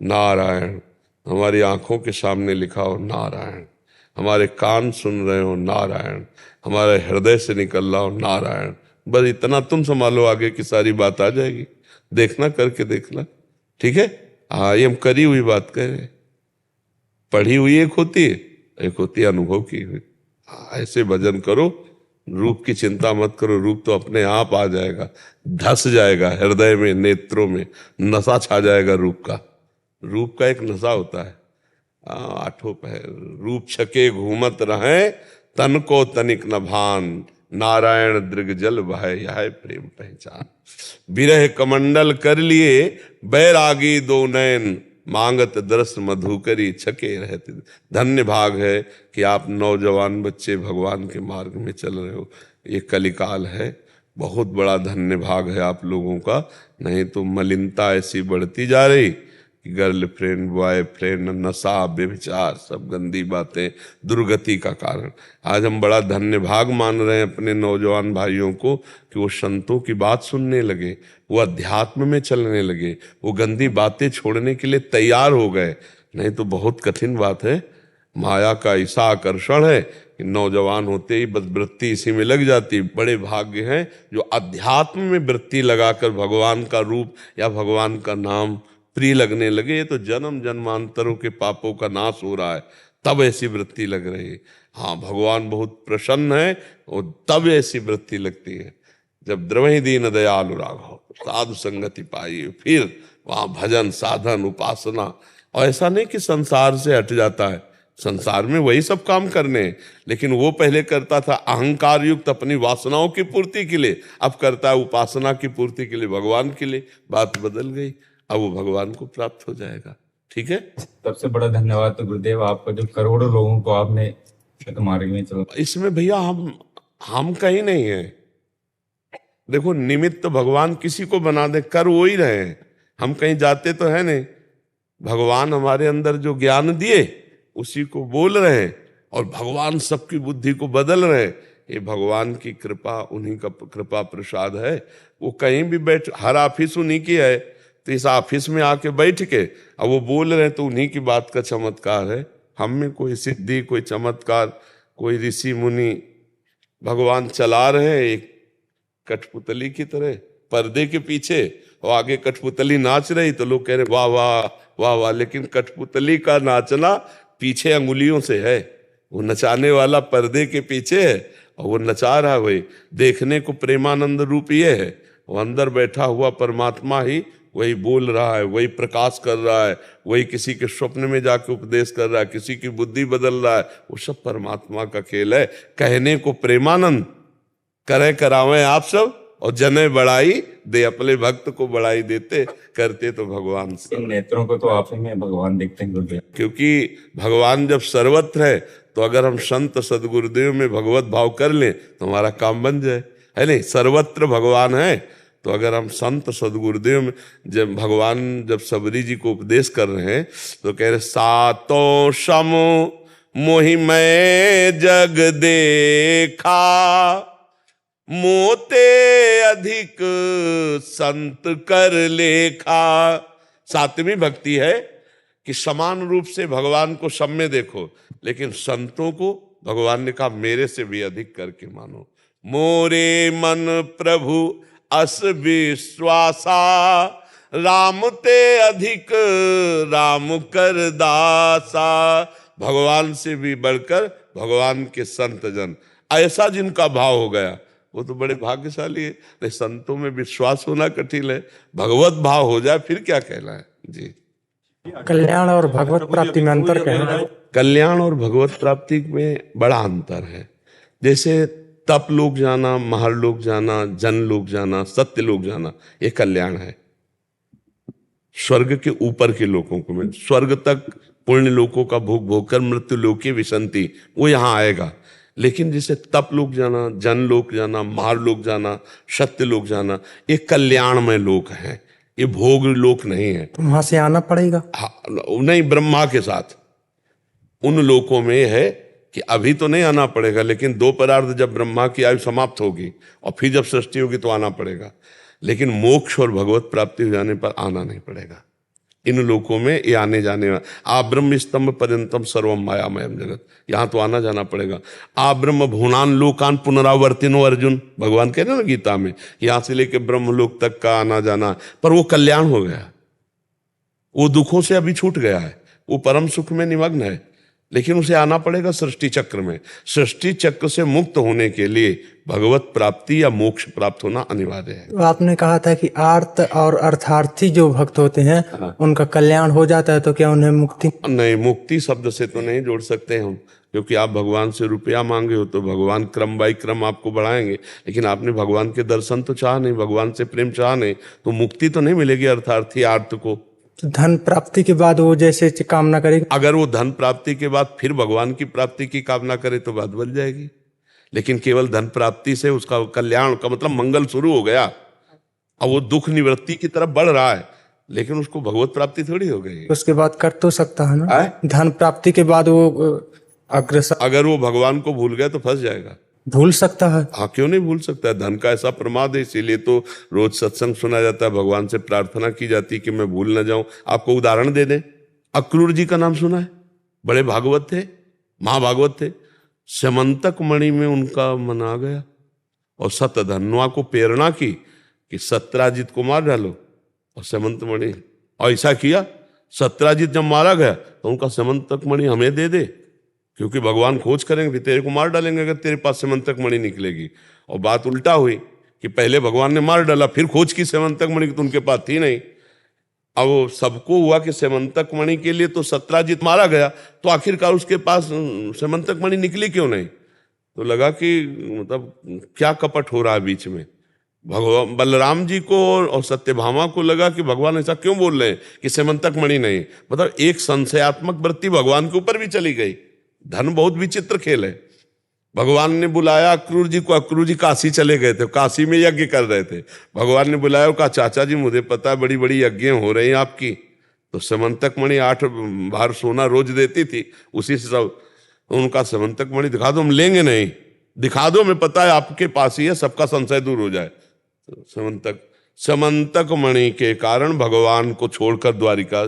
नारायण हमारी आंखों के सामने लिखा हो नारायण, हमारे कान सुन रहे हो नारायण, हमारे हृदय से निकल रहा हो नारायण। बस इतना तुम संभालो, आगे की सारी बात आ जाएगी। देखना, करके देखना। ठीक है, हाँ, ये हम करी हुई बात कह रहे हैं। पढ़ी हुई एक होती है, एक होती है अनुभव की हुई। ऐसे भजन करो, रूप की चिंता मत करो, रूप तो अपने आप आ जाएगा, धस जाएगा हृदय में, नेत्रों में नशा छा जाएगा रूप का। रूप का एक नशा होता है। आठों पहर रूप छके घूमत रहे, तन को तनिक न भान, नारायण दृग जल बहै, यह प्रेम पहचान। विरह कमंडल कर लिए, बैरागी दो नयन, मांगत दरस मधुकरी, छके रहते। धन्य भाग है कि आप नौजवान बच्चे भगवान के मार्ग में चल रहे हो। ये कलिकाल है, बहुत बड़ा धन्य भाग है आप लोगों का। नहीं तो मलिनता ऐसी बढ़ती जा रही कि गर्लफ्रेंड, बॉयफ्रेंड, नशा, व्यभिचार, सब गंदी बातें दुर्गति का कारण। आज हम बड़ा धन्य भाग मान रहे हैं अपने नौजवान भाइयों को कि वो संतों की बात सुनने लगे, वो अध्यात्म में चलने लगे, वो गंदी बातें छोड़ने के लिए तैयार हो गए। नहीं तो बहुत कठिन बात है। माया का ऐसा आकर्षण है कि नौजवान होते ही बस वृत्ति इसी में लग जाती। बड़े भाग्य हैं जो अध्यात्म में वृत्ति लगाकर भगवान का रूप या भगवान का नाम प्रिय लगने लगे। ये तो जन्म जन्मांतरों के पापों का नाश हो रहा है, तब ऐसी वृत्ति लग रही है। हाँ, भगवान बहुत प्रसन्न है और तब ऐसी वृत्ति लगती है जब द्रवहि दीन दयालु राघव साधु संगति पाई, फिर वहां भजन, साधन, उपासना। और ऐसा नहीं कि संसार से हट जाता है, संसार में वही सब काम करने हैं, लेकिन वो पहले करता था अहंकार युक्त अपनी वासनाओं की पूर्ति के लिए, अब करता है उपासना की पूर्ति के लिए, भगवान के लिए। बात बदल गई, अब वो भगवान को प्राप्त हो जाएगा। ठीक है, सबसे बड़ा धन्यवाद तो गुरुदेव आपका, जो करोड़ों लोगों को आपने मार्ग में चला। इसमें भैया हम कहीं नहीं है। देखो, निमित्त भगवान किसी को बना दे, कर वो ही रहे हैं। हम कहीं जाते तो है नहीं। भगवान हमारे अंदर जो ज्ञान दिए उसी को बोल रहे हैं और भगवान सबकी बुद्धि को बदल रहे हैं। ये भगवान की कृपा, उन्हीं का कृपा प्रसाद है। वो कहीं भी बैठ, हर ऑफिस उन्हीं की है, तो इस ऑफिस में आके बैठ के अब वो बोल रहे हैं तो उन्हीं की बात का चमत्कार है। हम में कोई सिद्धि, कोई चमत्कार, कोई ऋषि मुनि, भगवान चला रहे हैं एक कठपुतली की तरह पर्दे के पीछे, और आगे कठपुतली नाच रही तो लोग कह रहे वाह वाह वाह वाह। लेकिन कठपुतली का नाचना पीछे अंगुलियों से है, वो नचाने वाला पर्दे के पीछे है और वो नचा रहा है। वही देखने को प्रेमानंद रूप ये है, वो अंदर बैठा हुआ परमात्मा ही वही बोल रहा है, वही प्रकाश कर रहा है, वही किसी के स्वप्न में जाके उपदेश कर रहा है, किसी की बुद्धि बदल रहा है। वो सब परमात्मा का खेल है। कहने को प्रेमानंद, करे करावे आप सब, और जने बड़ाई दे, अपने भक्त को बड़ाई देते करते तो भगवान से। इन नेत्रों को तो आप ही में भगवान देखते हैं गुरुदेव, क्योंकि भगवान जब सर्वत्र है तो अगर हम संत सदगुरुदेव में भगवत भाव कर लें तो हमारा काम बन जाए, है नहीं। सर्वत्र भगवान है, तो अगर हम संत सदगुरुदेव में, जब भगवान जब सबरी जी को उपदेश कर रहे हैं तो कह रहे सातों समो मोहि मैं जग देखा, मोते अधिक संत कर लेखा। सातवीं भक्ति है कि समान रूप से भगवान को सब में देखो, लेकिन संतों को भगवान ने कहा मेरे से भी अधिक करके मानो। मोरे मन प्रभु अस विश्वासा, राम ते अधिक राम कर दासा। भगवान से भी बढ़कर भगवान के संत जन, ऐसा जिनका भाव हो गया वो तो बड़े भाग्यशाली है। नहीं, संतों में विश्वास होना कठिन है, भगवत भाव हो जाए फिर क्या कहना है जी। कल्याण और भगवत प्राप्ति में अंतर क्या है? कल्याण और भगवत प्राप्ति में बड़ा अंतर है। जैसे तप लोक जाना, महालोक जाना, जन लोक जाना, सत्य लोक जाना, ये कल्याण है। स्वर्ग के ऊपर के लोगों को मिल, स्वर्ग तक पुण्य लोकों का भोग भोग कर मृत्यु लोक की विसंति, वो यहाँ आएगा। लेकिन जैसे तप लोक जाना, जन लोक जाना, महालोक जाना, सत्य लोक जाना, ये कल्याणमय लोक है, ये भोग लोक नहीं है। तो वहां से आना पड़ेगा? नहीं, ब्रह्मा के साथ उन लोकों में है कि अभी तो नहीं आना पड़ेगा, लेकिन दो परार्थ जब ब्रह्मा की आयु समाप्त होगी और फिर जब सृष्टि होगी तो आना पड़ेगा। लेकिन मोक्ष और भगवत प्राप्ति हो जाने पर आना नहीं पड़ेगा। इन लोकों में ये आने जाने आ ब्रह्म स्तंभ पर्यंतम सर्वम मायामयम जगत, यहाँ तो आना जाना पड़ेगा। आ ब्रह्म भुवनान लोकान पुनरावर्तिनो अर्जुन, भगवान कह रहे ना गीता में, यहाँ से लेके ब्रह्म लोक तक का आना जाना। पर वो कल्याण हो गया, वो दुखों से अभी छूट गया है, वो परम सुख में निमग्न है, लेकिन उसे आना पड़ेगा सृष्टि चक्र में। सृष्टि चक्र से मुक्त होने के लिए भगवत प्राप्ति या मोक्ष प्राप्त होना अनिवार्य है। तो आपने कहा था कि आर्त और अर्थार्थी जो भक्त होते हैं उनका कल्याण हो जाता है, तो क्या उन्हें मुक्ति? नहीं, मुक्ति शब्द से तो नहीं जोड़ सकते हम, क्योंकि आप भगवान से रुपया मांगे हो तो भगवान क्रम बाई क्रम आपको बढ़ाएंगे, लेकिन आपने भगवान के दर्शन तो चाह नहीं, भगवान से प्रेम चाह नहीं, तो मुक्ति तो नहीं मिलेगी अर्थार्थी आर्त को। धन प्राप्ति के बाद वो जैसे कामना करेगा, अगर वो धन प्राप्ति के बाद फिर भगवान की प्राप्ति की कामना करे तो बात बन जाएगी। लेकिन केवल धन प्राप्ति से उसका कल्याण का मतलब मंगल शुरू हो गया, अब वो दुख निवृत्ति की तरफ बढ़ रहा है, लेकिन उसको भगवत प्राप्ति थोड़ी हो गई। उसके बाद कर तो सकता है ना, धन प्राप्ति के बाद वो अग्रसर। अगर वो भगवान को भूल गया तो फंस जाएगा। भूल सकता है? हाँ, क्यों नहीं भूल सकता है। धन का ऐसा प्रमाद है, इसीलिए तो रोज सत्संग सुना जाता है, भगवान से प्रार्थना की जाती है कि मैं भूल ना जाऊं। आपको उदाहरण दे दें, अक्रूर जी का नाम सुना है, बड़े भागवत थे, महाभागवत थे। समंतक मणि में उनका मन आ गया और सतधन्वा को प्रेरणा की कि सत्राजित को मार डालो, और समंत मणि ऐसा किया। सत्राजित जब मारा गया तो उनका समंतक मणि हमें दे दे, क्योंकि भगवान खोज करेंगे फिर तेरे को मार डालेंगे अगर तेरे पास समंतक मणि निकलेगी। और बात उल्टा हुई कि पहले भगवान ने मार डाला, फिर खोज की समंतक मणि, तो उनके पास थी नहीं। अब सबको हुआ कि समंतक मणि के लिए तो सत्राजित मारा गया, तो आखिरकार उसके पास समंतक मणि निकली क्यों नहीं? तो लगा कि मतलब क्या कपट हो रहा है बीच में। भगवान बलराम जी को और सत्यभामा को लगा कि भगवान ऐसा क्यों बोल रहे हैं कि समंतक मणि नहीं। मतलब एक संशयात्मक वृत्ति भगवान के ऊपर भी चली गई। धन बहुत विचित्र खेल है। भगवान ने बुलाया अक्रूर जी को, अक्रूर जी काशी चले गए थे, काशी में यज्ञ कर रहे थे। भगवान ने बुलाया, कहा चाचा जी मुझे पता है बड़ी बड़ी यज्ञ हो रही हैं आपकी, तो समंतक मणि 8 बार सोना रोज देती थी, उसी से सब। उनका समंतक मणि दिखा दो, हम लेंगे नहीं, दिखा दो, मैं पता है आपके पास ही है, सबका संशय दूर हो जाए। समंतक मणि के कारण भगवान को छोड़कर द्वारिका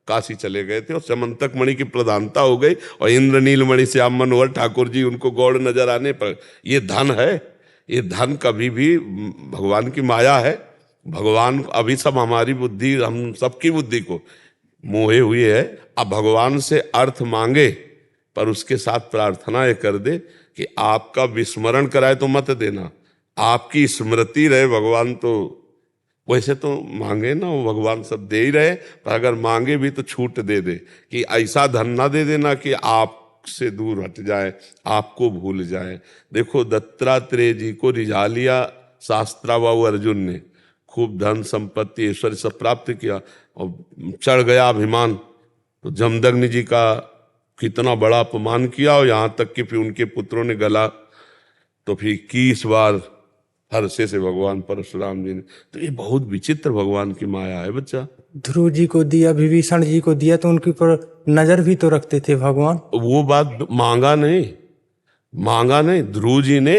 काशी चले गए थे और समंतक मणि की प्रधानता हो गई। और इंद्रनील मणि श्याम मनोहर ठाकुर जी उनको गौड़ नजर आने पर, ये धन है, ये धन कभी भी भगवान की माया है। भगवान अभी सब हमारी बुद्धि, हम सबकी बुद्धि को मोहे हुई है। अब भगवान से अर्थ मांगे पर उसके साथ प्रार्थना ये कर दे कि आपका विस्मरण कराए तो मत देना, आपकी स्मृति रहे। भगवान तो वैसे तो मांगे ना, वो भगवान सब दे ही रहे, पर अगर मांगे भी तो छूट दे दे कि ऐसा धन ना दे देना कि आपसे दूर हट जाए, आपको भूल जाए। देखो दत्तात्रेय जी को रिझा लिया शास्त्राबाहु अर्जुन ने, खूब धन संपत्ति ऐश्वर्य सब प्राप्त किया और चढ़ गया अभिमान, तो जमदग्नि जी का कितना बड़ा अपमान किया। और यहाँ तक कि फिर उनके पुत्रों ने गला, तो फिर 21 बार हर्षे से भगवान परशुराम जी ने। तो ये बहुत विचित्र भगवान की माया है बच्चा। ध्रुव जी को दिया, विभीषण जी को दिया, तो उनके ऊपर नजर भी तो रखते थे भगवान। वो बात मांगा नहीं, ध्रुव जी ने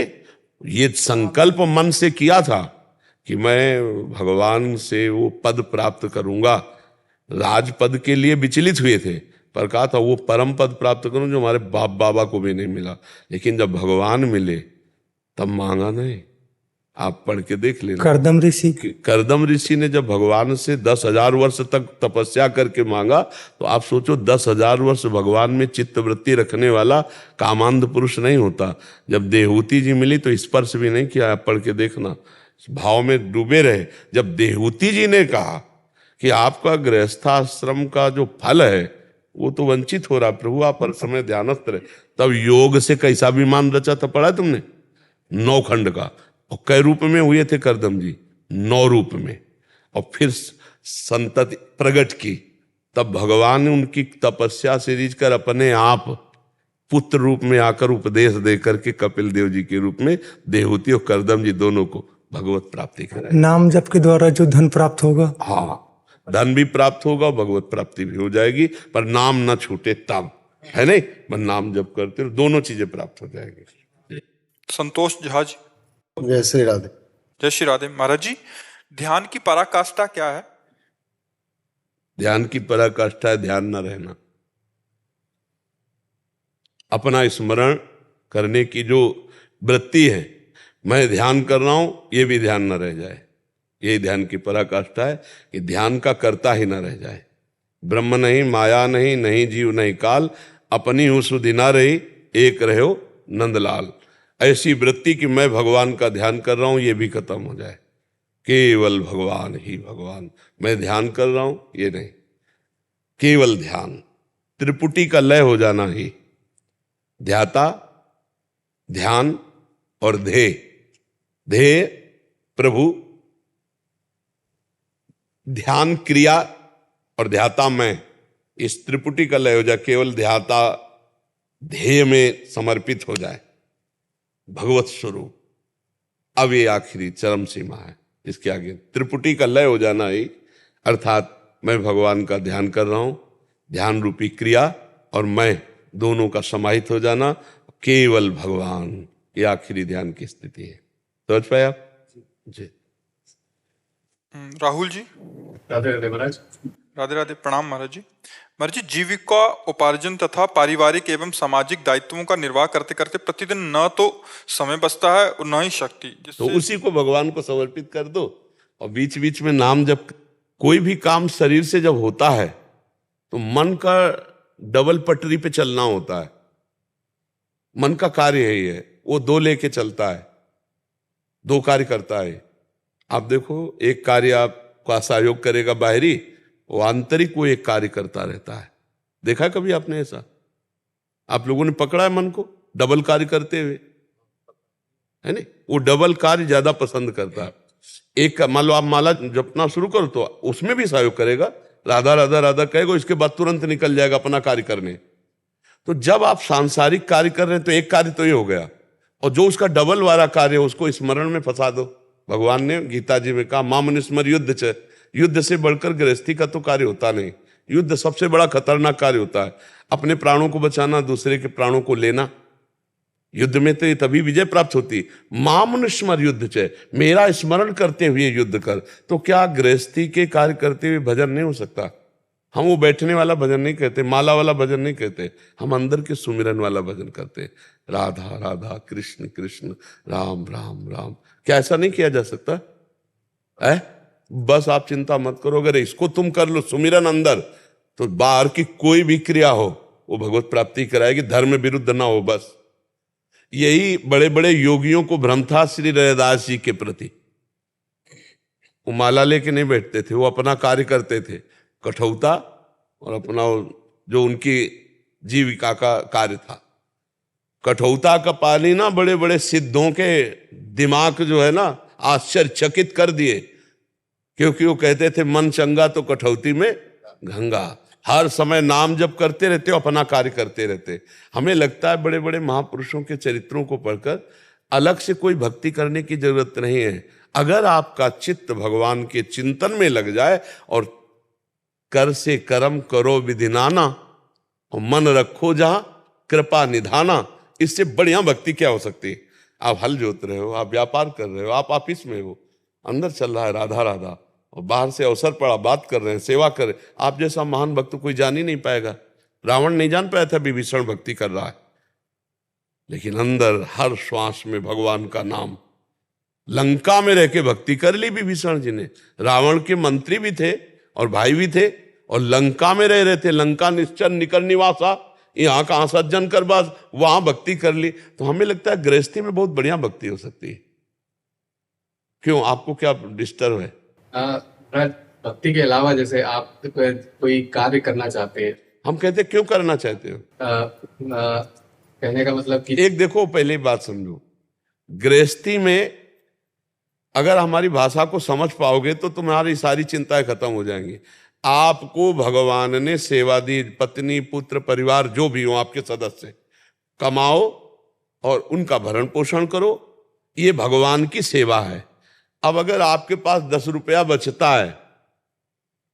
ये संकल्प मन से किया था कि मैं भगवान से वो पद प्राप्त करूंगा। राजपद के लिए विचलित हुए थे, पर कहा था वो परम पद प्राप्त करूं जो हमारे बाप बाबा को भी नहीं मिला। लेकिन जब भगवान मिले तब मांगा नहीं। आप पढ़ के देख लेना। करदम ऋषि ने जब भगवान से 10,000 वर्ष तक तपस्या करके मांगा, तो आप सोचो 10,000 वर्ष भगवान में चित्तवृत्ति रखने वाला कामांध पुरुष नहीं होता। जब देहूति जी मिली तो स्पर्श भी नहीं किया। आप पढ़ के देखना, भाव में डूबे रहे। जब देहूति जी ने कहा कि आपका गृहस्थाश्रम का जो फल है वो तो वंचित हो रहा, प्रभु आप हर समय ध्यानस्थ रहे, तब योग से कैसा विमान रचा था, पढ़ा तुमने? 9 खंड का। और कई रूप में हुए थे करदम जी? 9 रूप में। और फिर संतति प्रकट की, तब भगवान ने उनकी तपस्या से रीझ कर अपने आप पुत्र रूप में आकर उपदेश दे करके कपिल देव जी के रूप में देहूति और करदम जी दोनों को भगवत प्राप्ति कराई। नाम जप के द्वारा जो धन प्राप्त होगा, हाँ, धन भी प्राप्त होगा, भगवत प्राप्ति भी हो जाएगी, पर नाम न छूटे तब, है नहीं? पर नाम जप करते हो दोनों चीजें प्राप्त हो जाएगी। संतोष झा जी। जय श्री राधे। जय श्री राधे। महाराज जी, ध्यान की पराकाष्ठा क्या है? ध्यान की पराकाष्ठा है ध्यान न रहना। अपना स्मरण करने की जो वृत्ति है, मैं ध्यान कर रहा हूं, ये भी ध्यान न रह जाए। ये ध्यान की पराकाष्ठा है कि ध्यान का कर्ता ही न रह जाए। ब्रह्म नहीं, माया नहीं, नहीं जीव नहीं काल, अपनी हूं सुधि ना रही, एक रहो नंदलाल। ऐसी वृत्ति कि मैं भगवान का ध्यान कर रहा हूं, ये भी खत्म हो जाए। केवल भगवान ही भगवान, मैं ध्यान कर रहा हूं ये नहीं, केवल ध्यान। त्रिपुटी का लय हो जाना ही, ध्याता, ध्यान और ध्येय। ध्येय प्रभु, ध्यान क्रिया और ध्याता मैं, इस त्रिपुटी का लय हो जाए। केवल ध्याता ध्येय में समर्पित हो जाए, भगवत स्वरूप। अब ये आखिरी चरम सीमा है, इसके आगे त्रिपुटी का लय हो जाना ही, अर्थात मैं भगवान का ध्यान कर रहा हूं, ध्यान रूपी क्रिया और मैं दोनों का समाहित हो जाना, केवल भगवान। ये आखिरी ध्यान की स्थिति है। समझ पाए आप जी? राहुल जी। राधे राधे महाराज। राधे राधे, प्रणाम महाराज जी। महाराज जी, जीविका उपार्जन तथा पारिवारिक एवं सामाजिक दायित्वों का निर्वाह करते करते प्रतिदिन न तो समय बचता है और न ही शक्ति, तो उसी को भगवान को समर्पित कर दो। और बीच बीच में नाम जब कोई भी काम शरीर से जब होता है तो मन का डबल पटरी पे चलना होता है। मन का कार्य है ये, वो 2 लेके चलता है, 2 कार्य करता है। आप देखो, एक कार्य आपका सहयोग करेगा बाहरी, वो आंतरिक वो एक कार्य करता रहता है। देखा कभी आपने ऐसा? आप लोगों ने पकड़ा है मन को डबल कार्य करते हुए, है नहीं? वो डबल कार्य ज्यादा पसंद करता है। एक मान लो आप माला जपना शुरू करो तो उसमें भी सहयोग करेगा, राधा राधा राधा कहेगा, इसके बाद तुरंत निकल जाएगा अपना कार्य करने। तो जब आप सांसारिक कार्य कर रहे हैं तो एक कार्य तो ये हो गया, और जो उसका डबल वाला कार्य है उसको स्मरण में फंसा दो। भगवान ने गीता जी में कहा, माम स्मर युद्ध च, युद्ध से बढ़कर गृहस्थी का तो कार्य होता नहीं। युद्ध सबसे बड़ा खतरनाक कार्य होता है, अपने प्राणों को बचाना, दूसरे के प्राणों को लेना। युद्ध में तो तभी विजय प्राप्त होती। माम स्मर युद्ध च, मेरा स्मरण करते हुए युद्ध कर। तो क्या गृहस्थी के कार्य करते हुए भजन नहीं हो सकता? हम वो बैठने वाला भजन नहीं कहते, माला वाला भजन नहीं कहते, हम अंदर के सुमिरन वाला भजन करते। राधा राधा कृष्ण कृष्ण राम राम राम। क्या ऐसा नहीं किया जा सकता है? बस आप चिंता मत करो, अगर इसको तुम कर लो सुमिरन अंदर, तो बाहर की कोई भी क्रिया हो वो भगवत प्राप्ति कराएगी, धर्म विरुद्ध ना हो। बस यही बड़े बड़े योगियों को भ्रम था श्री रैदास जी के प्रति। वो माला लेके नहीं बैठते थे, वो अपना कार्य करते थे, कठौता और अपना जो उनकी जीविका का कार्य था। कठौता का पानी ना बड़े बड़े सिद्धों के दिमाग जो है ना आश्चर्यचकित कर दिए, क्योंकि वो कहते थे मन चंगा तो कठौती में गंगा। हर समय नाम जप करते रहते हो, अपना कार्य करते रहते। हमें लगता है बड़े बड़े महापुरुषों के चरित्रों को पढ़कर अलग से कोई भक्ति करने की जरूरत नहीं है। अगर आपका चित्त भगवान के चिंतन में लग जाए और कर से कर्म करो विधिनाना और मन रखो जहां कृपा निधाना, इससे बढ़िया भक्ति क्या हो सकती है? आप हल जोत रहे हो, आप व्यापार कर रहे हो, आप ऑफिस में हो, अंदर चल रहा है राधा राधा, और बाहर से अवसर पड़ा, बात कर रहे हैं, सेवा कर रहे हैं। आप जैसा महान भक्त कोई जान ही नहीं पाएगा। रावण नहीं जान पाया था विभीषण भक्ति कर रहा है, लेकिन अंदर हर श्वास में भगवान का नाम। लंका में रह के भक्ति कर ली विभीषण जी ने। रावण के मंत्री भी थे और भाई भी थे, और लंका में रह रहे थे। लंका निश्चर निकर निवासा, यहाँ कहाँ सज्जन कर बास, वहां भक्ति कर ली। तो हमें लगता है गृहस्थी में बहुत बढ़िया भक्ति हो सकती है। क्यों, आपको क्या डिस्टर्ब है? भक्ति के अलावा जैसे आप कोई कार्य करना चाहते हैं, हम कहते क्यों करना चाहते हो? कहने का मतलब कि एक देखो, पहले बात समझो, गृहस्थी में अगर हमारी भाषा को समझ पाओगे तो तुम्हारी सारी चिंताएं खत्म हो जाएंगी। आपको भगवान ने सेवा दी, पत्नी पुत्र परिवार जो भी हो आपके सदस्य, कमाओ और उनका भरण पोषण करो, ये भगवान की सेवा है। अब अगर आपके पास 10 रुपया बचता है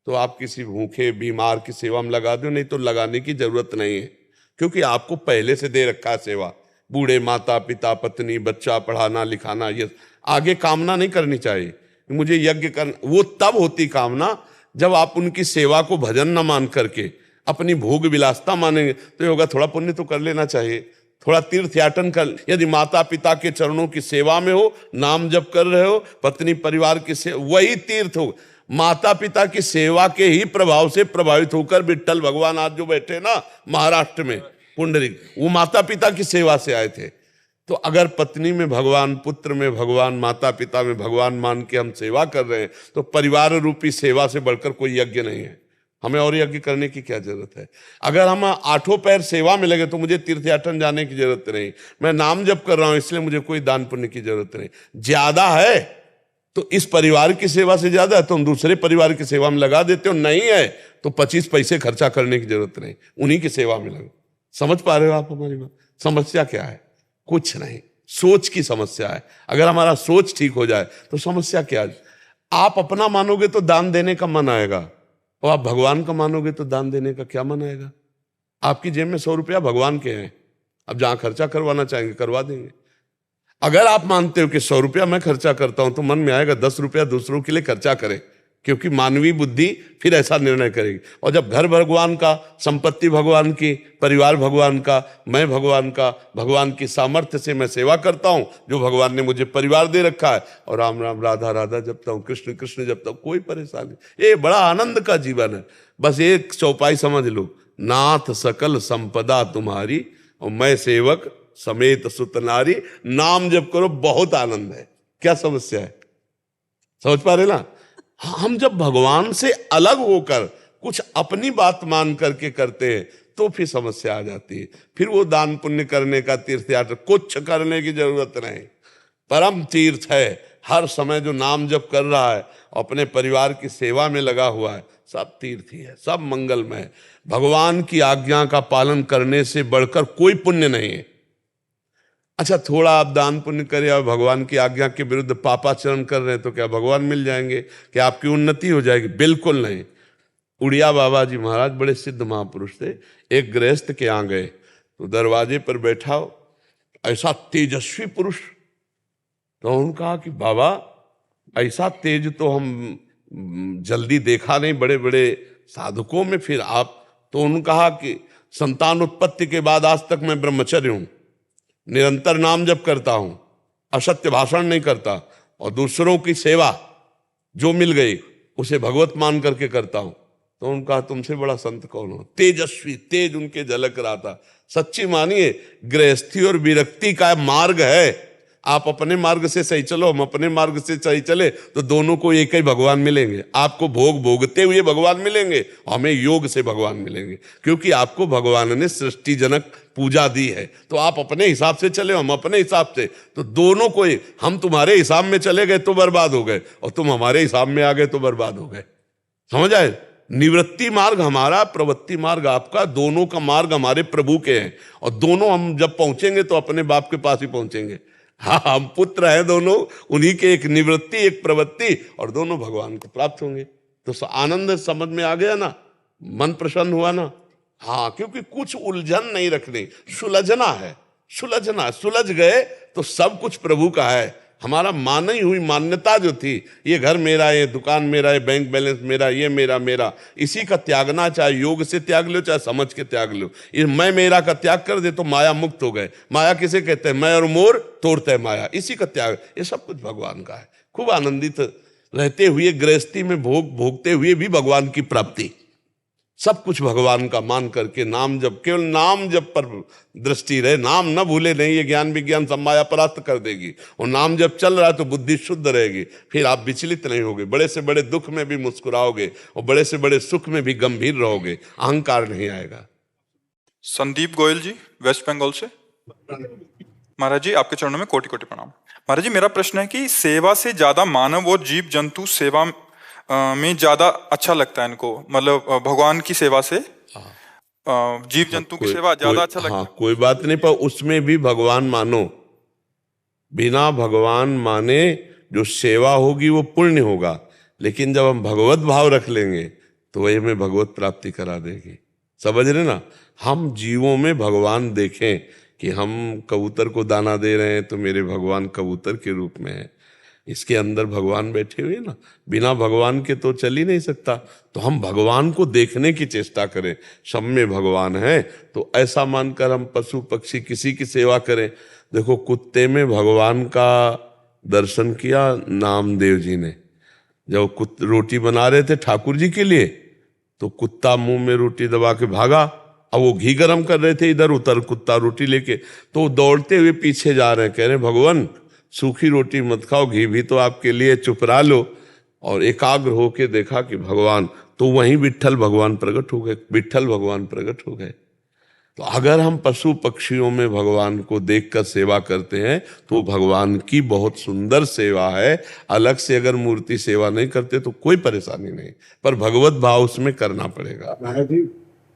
तो आप किसी भूखे बीमार की सेवा में लगा दो, नहीं तो लगाने की जरूरत नहीं है, क्योंकि आपको पहले से दे रखा है सेवा। बूढ़े माता पिता पत्नी बच्चा पढ़ाना लिखाना, ये आगे कामना नहीं करनी चाहिए मुझे यज्ञ करना। वो तब होती कामना जब आप उनकी सेवा को भजन न मान करके अपनी भोग विलासता मानेंगे। तो ये होगा, थोड़ा पुण्य तो कर लेना चाहिए, थोड़ा तीर्थ याटन कर। यदि माता पिता के चरणों की सेवा में हो, नाम जप कर रहे हो, पत्नी परिवार की सेवा, वही तीर्थ हो। माता पिता की सेवा के ही प्रभाव से प्रभावित होकर विट्ठल भगवान आज जो बैठे ना महाराष्ट्र में, पुंडरीक, वो माता पिता की सेवा से आए थे। तो अगर पत्नी में भगवान, पुत्र में भगवान, माता पिता में भगवान मान के हम सेवा कर रहे हैं, तो परिवार रूपी सेवा से बढ़कर कोई यज्ञ नहीं है। हमें और यज्ञ करने की क्या जरूरत है? अगर हम 8 पैर सेवा में लगे तो मुझे तीर्थयाटन जाने की जरूरत नहीं। मैं नाम जप कर रहा हूं इसलिए मुझे कोई दान पुण्य की जरूरत नहीं। ज्यादा है तो इस परिवार की सेवा से ज्यादा है तो हम दूसरे परिवार की सेवा में लगा देते हो, नहीं है तो 25 पैसे खर्चा करने की जरूरत नहीं, उन्हीं की सेवा में लगो। समझ पा रहे हो आप हमारी बात? समस्या क्या है? कुछ नहीं, सोच की समस्या है। अगर हमारा सोच ठीक हो जाए तो समस्या क्या है? आप अपना मानोगे तो दान देने का मन आएगा, और आप भगवान का मानोगे तो दान देने का क्या मन आएगा? आपकी जेब में 100 रुपया भगवान के हैं, अब जहां खर्चा करवाना चाहेंगे करवा देंगे। अगर आप मानते हो कि 100 रुपया मैं खर्चा करता हूं तो मन में आएगा 10 रुपया दूसरों के लिए खर्चा करें, क्योंकि मानवीय बुद्धि फिर ऐसा निर्णय करेगी। और जब घर भगवान का, संपत्ति भगवान की, परिवार भगवान का, मैं भगवान का, भगवान की सामर्थ्य से मैं सेवा करता हूं, जो भगवान ने मुझे परिवार दे रखा है, और राम राम राधा राधा जपता हूं, कृष्ण कृष्ण जपता हूं, कोई परेशानी। ये बड़ा आनंद का जीवन है। बस एक चौपाई समझ लो, नाथ सकल संपदा तुम्हारी और मैं सेवक समेत सुत नारी। नाम जप करो, बहुत आनंद है। क्या समस्या है? समझ पा रहे ना? हम जब भगवान से अलग होकर कुछ अपनी बात मान करके करते हैं तो फिर समस्या आ जाती है। फिर वो दान पुण्य करने का, तीर्थयात्रा कुछ करने की जरूरत नहीं। परम तीर्थ है हर समय जो नाम जप कर रहा है, अपने परिवार की सेवा में लगा हुआ है, सब तीर्थ ही है, सब मंगलमय है। भगवान की आज्ञा का पालन करने से बढ़कर कोई पुण्य नहीं है। अच्छा, थोड़ा आप दान पुण्य करें और भगवान की आज्ञा के विरुद्ध पापाचरण कर रहे हैं तो क्या भगवान मिल जाएंगे? क्या आपकी उन्नति हो जाएगी? बिल्कुल नहीं। उड़िया बाबा जी महाराज बड़े सिद्ध महापुरुष थे। एक गृहस्थ के यहाँ गए तो दरवाजे पर बैठा हो ऐसा तेजस्वी पुरुष, तो उन्होंने कहा कि बाबा ऐसा तेज तो हम जल्दी देखा नहीं बड़े बड़े साधकों में, फिर आप? तो उन्होंने कहा कि संतान उत्पत्ति के बाद आज तक मैं ब्रह्मचर्य हूं, निरंतर नाम जप करता हूं, असत्य भाषण नहीं करता, और दूसरों की सेवा जो मिल गई उसे भगवत मान करके करता हूं। तो उनका तुमसे बड़ा संत कौन हो? तेजस्वी, तेज उनके झलक रहा था। सच्ची मानिए, गृहस्थी और विरक्ति का मार्ग है। आप अपने मार्ग से सही चलो, हम अपने मार्ग से सही चले तो दोनों को एक ही भगवान मिलेंगे। आपको भोग भोगते हुए भगवान मिलेंगे, हमें योग से भगवान मिलेंगे, क्योंकि आपको भगवान ने सृष्टिजनक पूजा दी है। तो आप अपने हिसाब से चले, हम अपने हिसाब से, तो दोनों को हम तुम्हारे हिसाब में चले गए तो बर्बाद हो गए, और तुम हमारे हिसाब में आ गए तो बर्बाद हो गए। समझ आए? निवृत्ति मार्ग हमारा, प्रवृत्ति मार्ग आपका, दोनों का मार्ग हमारे प्रभु के हैं, और दोनों हम जब पहुंचेंगे तो अपने बाप के पास ही पहुंचेंगे। हाँ, हम पुत्र हैं दोनों, उन्हीं के, एक निवृत्ति एक प्रवृत्ति, और दोनों भगवान को प्राप्त होंगे। तो आनंद समझ में आ गया ना? मन प्रसन्न हुआ ना? हाँ, क्योंकि कुछ उलझन नहीं रखनी, सुलझना है। सुलझना, सुलझ गए तो सब कुछ प्रभु का है। हमारा मानी हुई मान्यता जो थी, ये घर मेरा है, ये दुकान मेरा है, बैंक बैलेंस मेरा, ये मेरा, इसी का त्यागना, चाहे योग से त्याग लो चाहे समझ के त्याग लो। ये मैं मेरा का त्याग कर दे तो माया मुक्त हो गए। माया किसे कहते हैं? मैं और मोर तोड़ते हैं माया, इसी का त्याग। ये सब कुछ भगवान का है। खूब आनंदित रहते हुए, गृहस्थी में भोगते हुए भी भगवान की प्राप्ति, सब कुछ भगवान का मान करके नाम जप, केवल नाम जप पर दृष्टि रहे, नाम न भूले नहीं। ये ज्ञान विज्ञान सब माया परास्त कर देगी। और नाम जब चल रहा है तो बुद्धि शुद्ध रहेगी, फिर आप विचलित नहीं होगे। बड़े से बड़े दुख में भी मुस्कुराओगे और बड़े से बड़े सुख में भी गंभीर रहोगे, अहंकार नहीं आएगा। संदीप गोयल जी, वेस्ट बंगाल से। महाराज जी, आपके चरणों में कोटि कोटि प्रणाम। महाराज जी, मेरा प्रश्न है कि सेवा से ज्यादा मानव और जीव जंतु सेवा में ज्यादा अच्छा लगता है इनको, मतलब भगवान की सेवा से जीव जंतु की सेवा ज्यादा अच्छा लगता है। कोई बात नहीं, पर उसमें भी भगवान मानो। बिना भगवान माने जो सेवा होगी वो पुण्य होगा, लेकिन जब हम भगवत भाव रख लेंगे तो वही हमें भगवत प्राप्ति करा देगी। समझ रहे ना? हम जीवों में भगवान देखें कि हम कबूतर को दाना दे रहे हैं तो मेरे भगवान कबूतर के रूप में है, इसके अंदर भगवान बैठे हुए ना। बिना भगवान के तो चल ही नहीं सकता। तो हम भगवान को देखने की चेष्टा करें, सब में भगवान है। तो ऐसा मानकर हम पशु पक्षी किसी की सेवा करें। देखो, कुत्ते में भगवान का दर्शन किया नामदेव जी ने। जब रोटी बना रहे थे ठाकुर जी के लिए, तो कुत्ता मुंह में रोटी दबा के भागा। अब वो घी गरम कर रहे थे, इधर उधर कुत्ता रोटी लेके, तो दौड़ते हुए पीछे जा रहे हैं, कह रहे भगवान सूखी रोटी मत खाओ, घी भी तो आपके लिए, चुप रह लो। और एकाग्र होके देखा कि भगवान, तो वहीं विट्ठल भगवान प्रकट हो गए, विट्ठल भगवान प्रकट हो गए। तो अगर हम पशु पक्षियों में भगवान को देखकर सेवा करते हैं तो भगवान की बहुत सुंदर सेवा है। अलग से अगर मूर्ति सेवा नहीं करते तो कोई परेशानी नहीं, पर भगवत भाव उसमें करना पड़ेगा।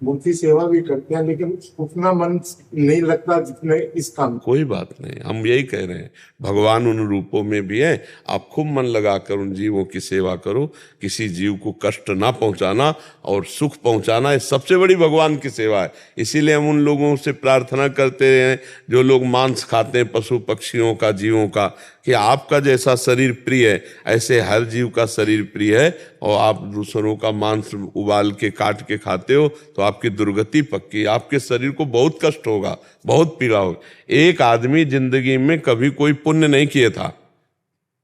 मूर्ति सेवा भी करते हैं, लेकिन उतना मन नहीं लगता जितने इस काम। कोई बात नहीं, हम यही कह रहे हैं, भगवान उन रूपों में भी है। आप खूब मन लगाकर उन जीवों की सेवा करो। किसी जीव को कष्ट ना पहुंचाना और सुख पहुंचाना, ये सबसे बड़ी भगवान की सेवा है। इसीलिए हम उन लोगों से प्रार्थना करते हैं जो लोग मांस खाते हैं, पशु पक्षियों का, जीवों का, कि आपका जैसा शरीर प्रिय है ऐसे हर जीव का शरीर प्रिय है। और आप दूसरों का मांस उबाल के काट के खाते हो तो आपकी दुर्गति पक्की, आपके शरीर को बहुत कष्ट होगा, बहुत पीड़ा होगी। एक आदमी जिंदगी में कभी कोई पुण्य नहीं किया था,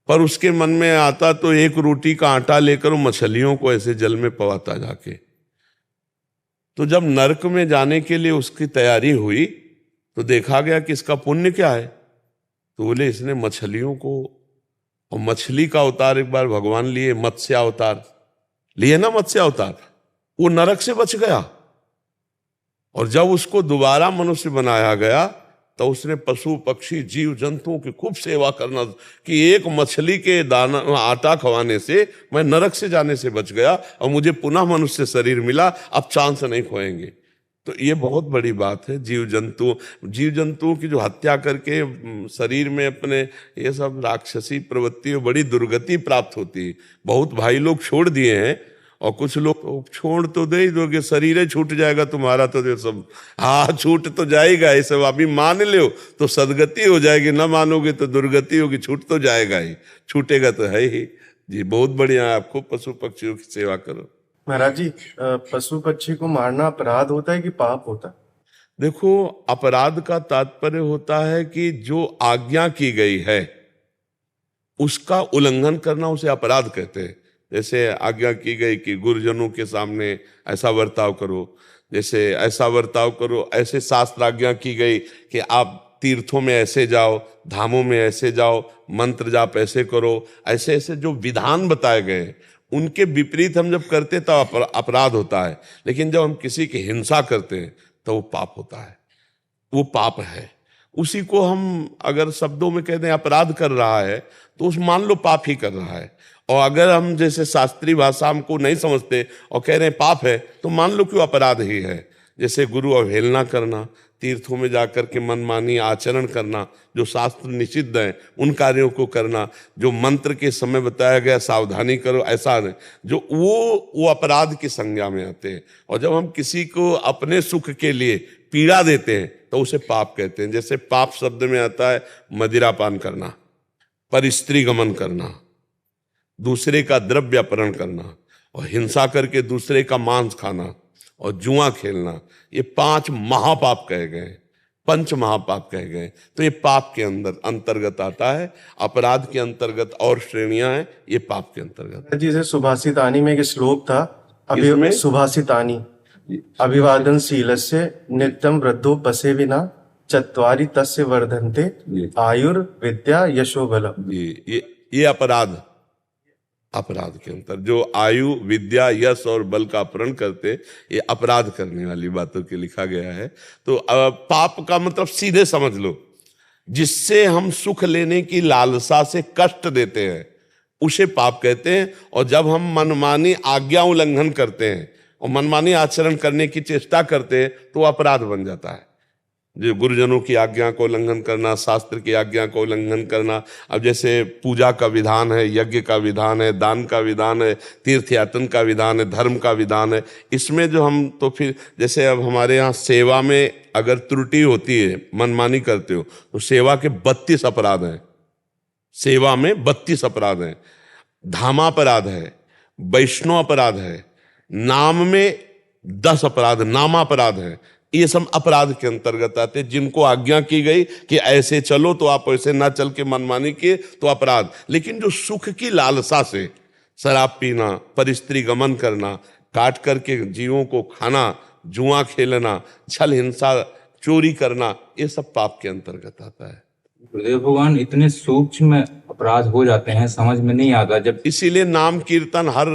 पर उसके मन में आता तो एक रोटी का आटा लेकर मछलियों को ऐसे जल में पवाता जाके। तो जब नरक में जाने के लिए उसकी तैयारी हुई तो देखा गया कि इसका पुण्य क्या है। तो बोले इसने मछलियों को, और मछली का अवतार एक बार भगवान लिए, मत्स्य अवतार लिए ना, मत्स्य अवतार, वो नरक से बच गया। और जब उसको दोबारा मनुष्य बनाया गया तो उसने पशु पक्षी जीव जंतुओं की खूब सेवा करना, कि एक मछली के दाना आटा खवाने से मैं नरक से जाने से बच गया और मुझे पुनः मनुष्य शरीर मिला, अब चांस नहीं खोएंगे। तो ये बहुत बड़ी बात है। जीव जंतुओं की जो हत्या करके शरीर में अपने ये सब राक्षसी प्रवृत्ति, बड़ी दुर्गति प्राप्त होती है। बहुत भाई लोग छोड़ दिए हैं, और कुछ लोग छोड़ तो दे ही दोगे, शरीर ही छूट जाएगा तुम्हारा तो ये सब, हाँ छूट तो जाएगा ये सब। अभी मान लो तो सदगति हो जाएगी, ना मानोगे तो दुर्गति होगी। छूट तो जाएगा ही, छूटेगा तो है ही जी। बहुत बढ़िया है, आपको पशु पक्षियों की सेवा करो। महाराज जी, पशु पक्षी को मारना अपराध होता है कि पाप होता है? देखो, अपराध का तात्पर्य होता है कि जो आज्ञा की गई है उसका उल्लंघन करना, उसे अपराध कहते हैं। जैसे आज्ञा की गई कि गुरुजनों के सामने ऐसा बर्ताव करो, जैसे ऐसा बर्ताव करो, ऐसे शास्त्र आज्ञा की गई कि आप तीर्थों में ऐसे जाओ, धामों में ऐसे जाओ, मंत्र जाप ऐसे करो, ऐसे ऐसे जो विधान बताए गए उनके विपरीत हम जब करते तो अपराध होता है। लेकिन जब हम किसी की हिंसा करते हैं तो वो पाप होता है, वो पाप है। उसी को हम अगर शब्दों में कहते हैं अपराध कर रहा है तो उस मान लो पाप ही कर रहा है। और अगर हम जैसे शास्त्रीय भाषा हमको नहीं समझते और कह रहे हैं पाप है, तो मान लो क्यों अपराध ही है। जैसे गुरु अवहेलना करना, तीर्थों में जाकर के मनमानी आचरण करना, जो शास्त्र निषिद्ध है उन कार्यों को करना, जो मंत्र के समय बताया गया सावधानी करो ऐसा नहीं, जो वो अपराध की संज्ञा में आते हैं। और जब हम किसी को अपने सुख के लिए पीड़ा देते हैं तो उसे पाप कहते हैं। जैसे पाप शब्द में आता है मदिरापान करना, परस्त्री गमन करना, दूसरे का द्रव्य अपहरण करना, और हिंसा करके दूसरे का मांस खाना, और जुआ खेलना। ये 5 महापाप कहे गए, 5 महापाप कहे गए। तो ये पाप के अंतर्गत आता है। अपराध के अंतर्गत और श्रेणियां हैं, ये पाप के अंतर्गत। जैसे सुभाषितानी में एक श्लोक था, इसमें सुभाषितानी अभिवादनशीलस्य नित्यं वृद्धो पसे विना चत्वारि तस्य वर्धन्ते आयुर्विद्या यशो बलम। ये अपराध के अंतर जो आयु विद्या यश और बल का अपहरण करते, ये अपराध करने वाली बातों के लिखा गया है। तो पाप का मतलब सीधे समझ लो, जिससे हम सुख लेने की लालसा से कष्ट देते हैं उसे पाप कहते हैं। और जब हम मनमानी आज्ञा उल्लंघन करते हैं और मनमानी आचरण करने की चेष्टा करते हैं तो अपराध बन जाता है। जो गुरुजनों की आज्ञा को उल्लंघन करना, शास्त्र की आज्ञा को उल्लंघन करना। अब जैसे पूजा का विधान है, यज्ञ का विधान है, दान का विधान है, तीर्थ यात्रा का विधान है, धर्म का विधान है, इसमें जो हम तो फिर जैसे अब हमारे यहाँ सेवा में अगर त्रुटि होती है, मनमानी करते हो, तो सेवा के 32 अपराध हैं। सेवा में 32 अपराध हैं। धामापराध है, वैष्णव अपराध है, नाम में 10 अपराध नामापराध है। ये सब अपराध के अंतर्गत आते हैं। जिनको आज्ञा की गई कि ऐसे चलो तो आप ऐसे ना चल के मनमानी किए तो अपराध। लेकिन जो सुख की लालसा से शराब पीना, परस्त्री गमन करना, काट करके जीवों को खाना, जुआ खेलना, छल हिंसा, चोरी करना, ये सब पाप के अंतर्गत आता है। गुरुदेव भगवान, इतने सूक्ष्म अपराध हो जाते हैं, समझ में नहीं आता। जब इसीलिए नाम कीर्तन हर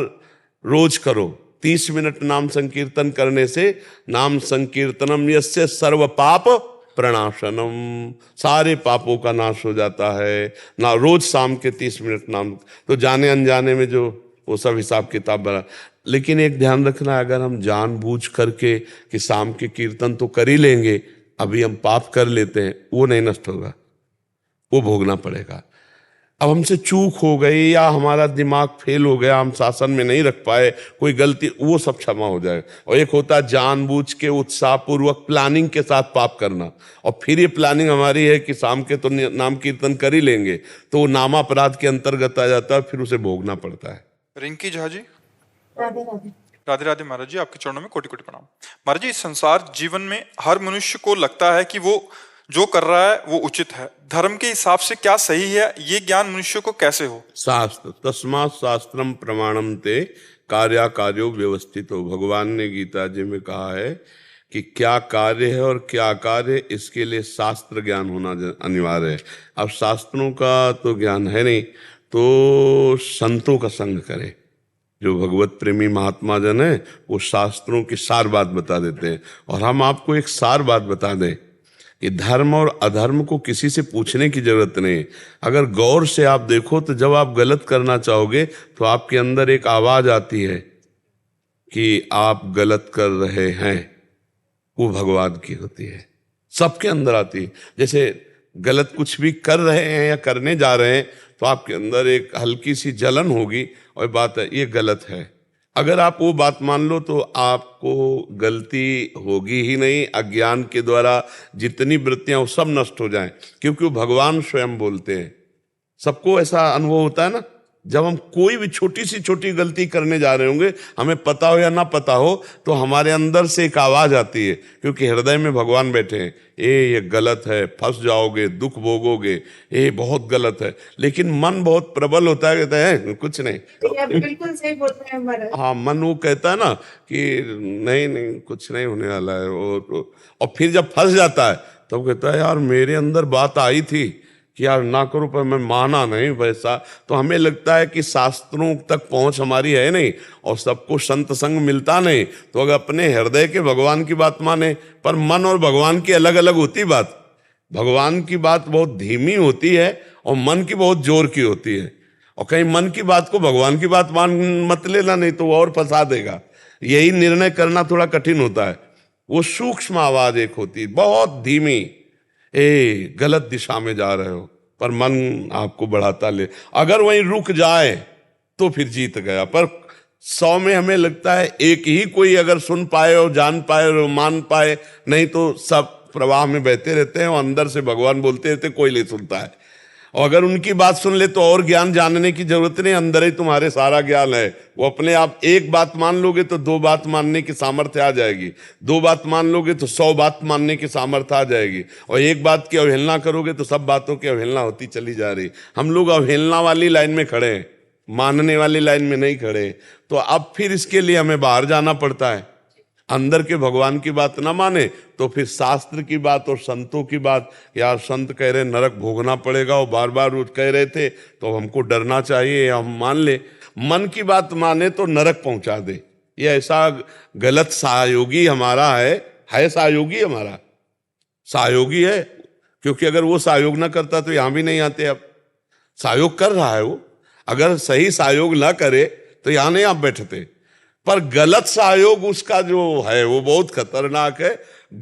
रोज करो। 30 मिनट नाम संकीर्तन करने से नाम संकीर्तनम यस्य सर्व पाप प्रणाशनम, सारे पापों का नाश हो जाता है ना। रोज शाम के 30 मिनट नाम, तो जाने अनजाने में जो वो सब हिसाब किताब बना। लेकिन एक ध्यान रखना, अगर हम जानबूझ करके कि शाम के कीर्तन तो कर ही लेंगे, अभी हम पाप कर लेते हैं, वो नहीं नष्ट होगा, वो भोगना पड़ेगा। अब हमसे चूक हो गई या हमारा दिमाग फेल हो गया, हम शासन में नहीं रख पाए, कोई गलती, वो सब क्षमा हो जाए। और एक होता है जानबूझ के उत्साहपूर्वक प्लानिंग के साथ पाप करना, और फिर ये प्लानिंग हमारी है कि शाम के तो नाम कीर्तन कर ही लेंगे, तो वो नामापराध के अंतर्गत आ जाता है, फिर उसे भोगना पड़ता है। रिंकी झा जी। राधे राधे महाराज जी, आपके चरणों में कोटि कोटि प्रणाम। महाराज जी, संसार जीवन में हर मनुष्य को लगता है कि वो जो कर रहा है वो उचित है, धर्म के हिसाब से क्या सही है, ये ज्ञान मनुष्य को कैसे हो? शास्त्र तस्मात् शास्त्रम प्रमाणम ते कार्यो व्यवस्थित हो। भगवान ने गीता जी में कहा है कि क्या कार्य है और क्या कार्य, इसके लिए शास्त्र ज्ञान होना अनिवार्य है। अब शास्त्रों का तो ज्ञान है नहीं, तो संतों का संग करें। जो भगवत प्रेमी महात्मा जन है वो शास्त्रों की सार बात बता देते हैं। और हम आपको एक सार बात बता दें कि धर्म और अधर्म को किसी से पूछने की जरूरत नहीं। अगर गौर से आप देखो तो जब आप गलत करना चाहोगे तो आपके अंदर एक आवाज आती है कि आप गलत कर रहे हैं, वो भगवान की होती है, सबके अंदर आती है। जैसे गलत कुछ भी कर रहे हैं या करने जा रहे हैं तो आपके अंदर एक हल्की सी जलन होगी और बात है ये गलत है। अगर आप वो बात मान लो तो आपको गलती होगी ही नहीं। अज्ञान के द्वारा जितनी वृत्तियां वो सब नष्ट हो जाएं, क्योंकि वो भगवान स्वयं बोलते हैं। सबको ऐसा अनुभव होता है ना, जब हम कोई भी छोटी सी छोटी गलती करने जा रहे होंगे, हमें पता हो या ना पता हो, तो हमारे अंदर से एक आवाज आती है, क्योंकि हृदय में भगवान बैठे हैं, ये गलत है, फंस जाओगे, दुख भोगोगे, ये बहुत गलत है। लेकिन मन बहुत प्रबल होता है, कहता है कुछ नहीं। बिल्कुल सही बोल रहे हैं। हाँ, मन वो कहता है ना कि नहीं नहीं कुछ नहीं होने वाला है, और फिर जब फंस जाता है तब कहता है यार मेरे अंदर बात आई थी कि यार ना करो, पर मैं माना नहीं वैसा। तो हमें लगता है कि शास्त्रों तक पहुंच हमारी है नहीं और सबको संत संग मिलता नहीं, तो अगर अपने हृदय के भगवान की बात माने। पर मन और भगवान की अलग अलग होती बात। भगवान की बात बहुत धीमी होती है और मन की बहुत जोर की होती है। और कहीं मन की बात को भगवान की बात मान मत लेना, नहीं तो वो और फंसा देगा। यही निर्णय करना थोड़ा कठिन होता है। वो सूक्ष्म आवाज एक होती है, बहुत धीमी, ए गलत दिशा में जा रहे हो, पर मन आपको बढ़ाता ले। अगर वहीं रुक जाए तो फिर जीत गया। पर 100 में हमें लगता है एक ही कोई अगर सुन पाए और जान पाए और मान पाए, नहीं तो सब प्रवाह में बहते रहते हैं और अंदर से भगवान बोलते रहते, कोई नहीं सुनता है। और अगर उनकी बात सुन ले तो और ज्ञान जानने की जरूरत नहीं, अंदर ही तुम्हारे सारा ज्ञान है। वो अपने आप एक बात मान लोगे तो 2 बात मानने की सामर्थ्य आ जाएगी, 2 बात मान लोगे तो 100 बात मानने की सामर्थ्य आ जाएगी, और एक बात की अवहेलना करोगे तो सब बातों की अवहेलना होती चली जा रही। हम लोग अवहेलना वाली लाइन में खड़े हैं, मानने वाली लाइन में नहीं खड़े। तो अब फिर इसके लिए हमें बाहर जाना पड़ता है। अंदर के भगवान की बात ना माने तो फिर शास्त्र की बात और संतों की बात, यार संत कह रहे नरक भोगना पड़ेगा और बार बार वो कह रहे थे तो हमको डरना चाहिए, हम मान ले। मन की बात माने तो नरक पहुंचा दे, ये ऐसा गलत सहयोगी हमारा है सहयोगी हमारा, सहयोगी है। क्योंकि अगर वो सहयोग ना करता तो यहां भी नहीं आते। अब सहयोग कर रहा है वो, अगर सही सहयोग ना करे तो यहां नहीं आप बैठते। पर गलत सहयोग उसका जो है वो बहुत खतरनाक है।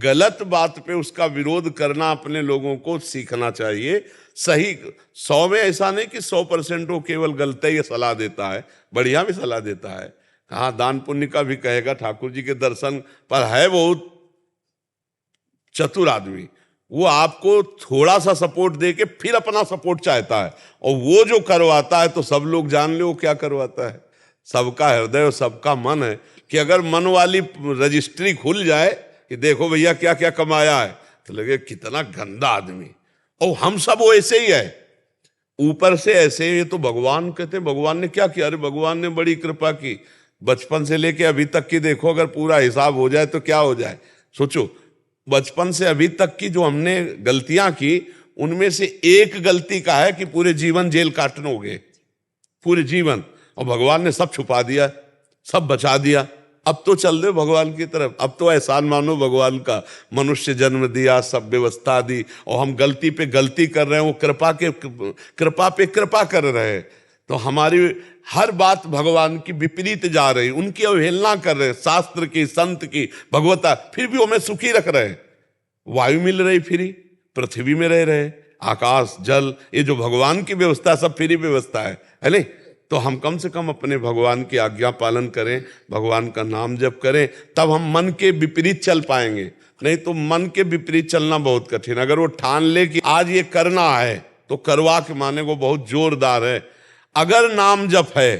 गलत बात पे उसका विरोध करना अपने लोगों को सीखना चाहिए। सही 100 में ऐसा नहीं कि 100% वो केवल गलत ही सलाह देता है, बढ़िया भी सलाह देता है। हाँ, दान पुण्य का भी कहेगा, ठाकुर जी के दर्शन पर है बहुत चतुर आदमी, वो आपको थोड़ा सा सपोर्ट दे के फिर अपना सपोर्ट चाहता है, और वो जो करवाता है तो सब लोग जान ले वो क्या करवाता है। सबका हृदय और सबका मन है कि अगर मन वाली रजिस्ट्री खुल जाए कि देखो भैया क्या क्या कमाया है, तो लगे कितना गंदा आदमी। और हम सब वो ऐसे ही है, ऊपर से ऐसे। ये तो भगवान कहते, भगवान ने क्या किया? अरे भगवान ने बड़ी कृपा की, बचपन से लेके अभी तक की देखो, अगर पूरा हिसाब हो जाए तो क्या हो जाए। सोचो, बचपन से अभी तक की जो हमने गलतियां की, उनमें से एक गलती का है कि पूरे जीवन जेल काटने हो गए, पूरे जीवन। और भगवान ने सब छुपा दिया, सब बचा दिया। अब तो चल दे भगवान की तरफ, अब तो एहसान मानो भगवान का, मनुष्य जन्म दिया, सब व्यवस्था दी, और हम गलती पे गलती कर रहे हैं, वो कृपा पे कृपा कर रहे हैं। तो हमारी हर बात भगवान की विपरीत जा रही, उनकी अवहेलना कर रहे हैं, शास्त्र की, संत की, भगवता, फिर भी हमें सुखी रख रहे हैं। वायु मिल रही फ्री, पृथ्वी में रह रहे, आकाश जल, ये जो भगवान की व्यवस्था सब फ्री व्यवस्था है नहीं? तो हम कम से कम अपने भगवान की आज्ञा पालन करें, भगवान का नाम जप करें, तब हम मन के विपरीत चल पाएंगे। नहीं तो मन के विपरीत चलना बहुत कठिन। अगर वो ठान ले कि आज ये करना है तो करवा के माने वो बहुत जोरदार है। अगर नाम जप है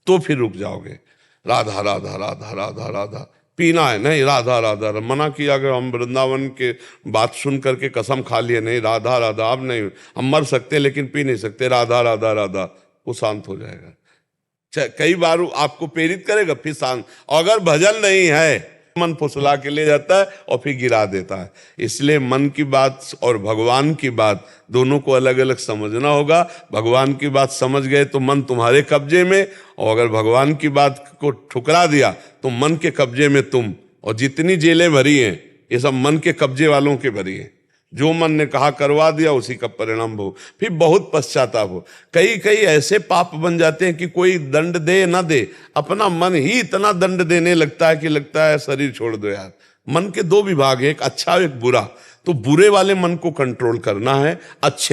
तो फिर रुक जाओगे। राधा राधा राधा राधा राधा पीना है नहीं, राधा राधा मना किया। अगर हम वृंदावन के बात सुन करके कसम खा लिए नहीं राधा राधा, अब नहीं, हम मर सकते लेकिन पी नहीं सकते, राधा राधा राधा, वो शांत हो जाएगा। कई बार आपको प्रेरित करेगा फिर शांत। अगर भजन नहीं है, मन फुसला के ले जाता है और फिर गिरा देता है। इसलिए मन की बात और भगवान की बात दोनों को अलग अलग समझना होगा। भगवान की बात समझ गए तो मन तुम्हारे कब्जे में, और अगर भगवान की बात को ठुकरा दिया तो मन के कब्जे में तुम। और जितनी जेलें भरी हैं ये सब मन के कब्जे वालों के भरी हैं। जो मन ने कहा करवा दिया उसी का परिणाम हो, फिर बहुत पश्चाताप हो। कई ऐसे पाप बन जाते हैं कि कोई दंड दे ना दे, अपना मन ही इतना दंड देने लगता है कि लगता है शरीर छोड़ दो यार। मन के 2 विभाग हैं, एक अच्छा एक बुरा। तो बुरे वाले मन को कंट्रोल करना है, अच्छे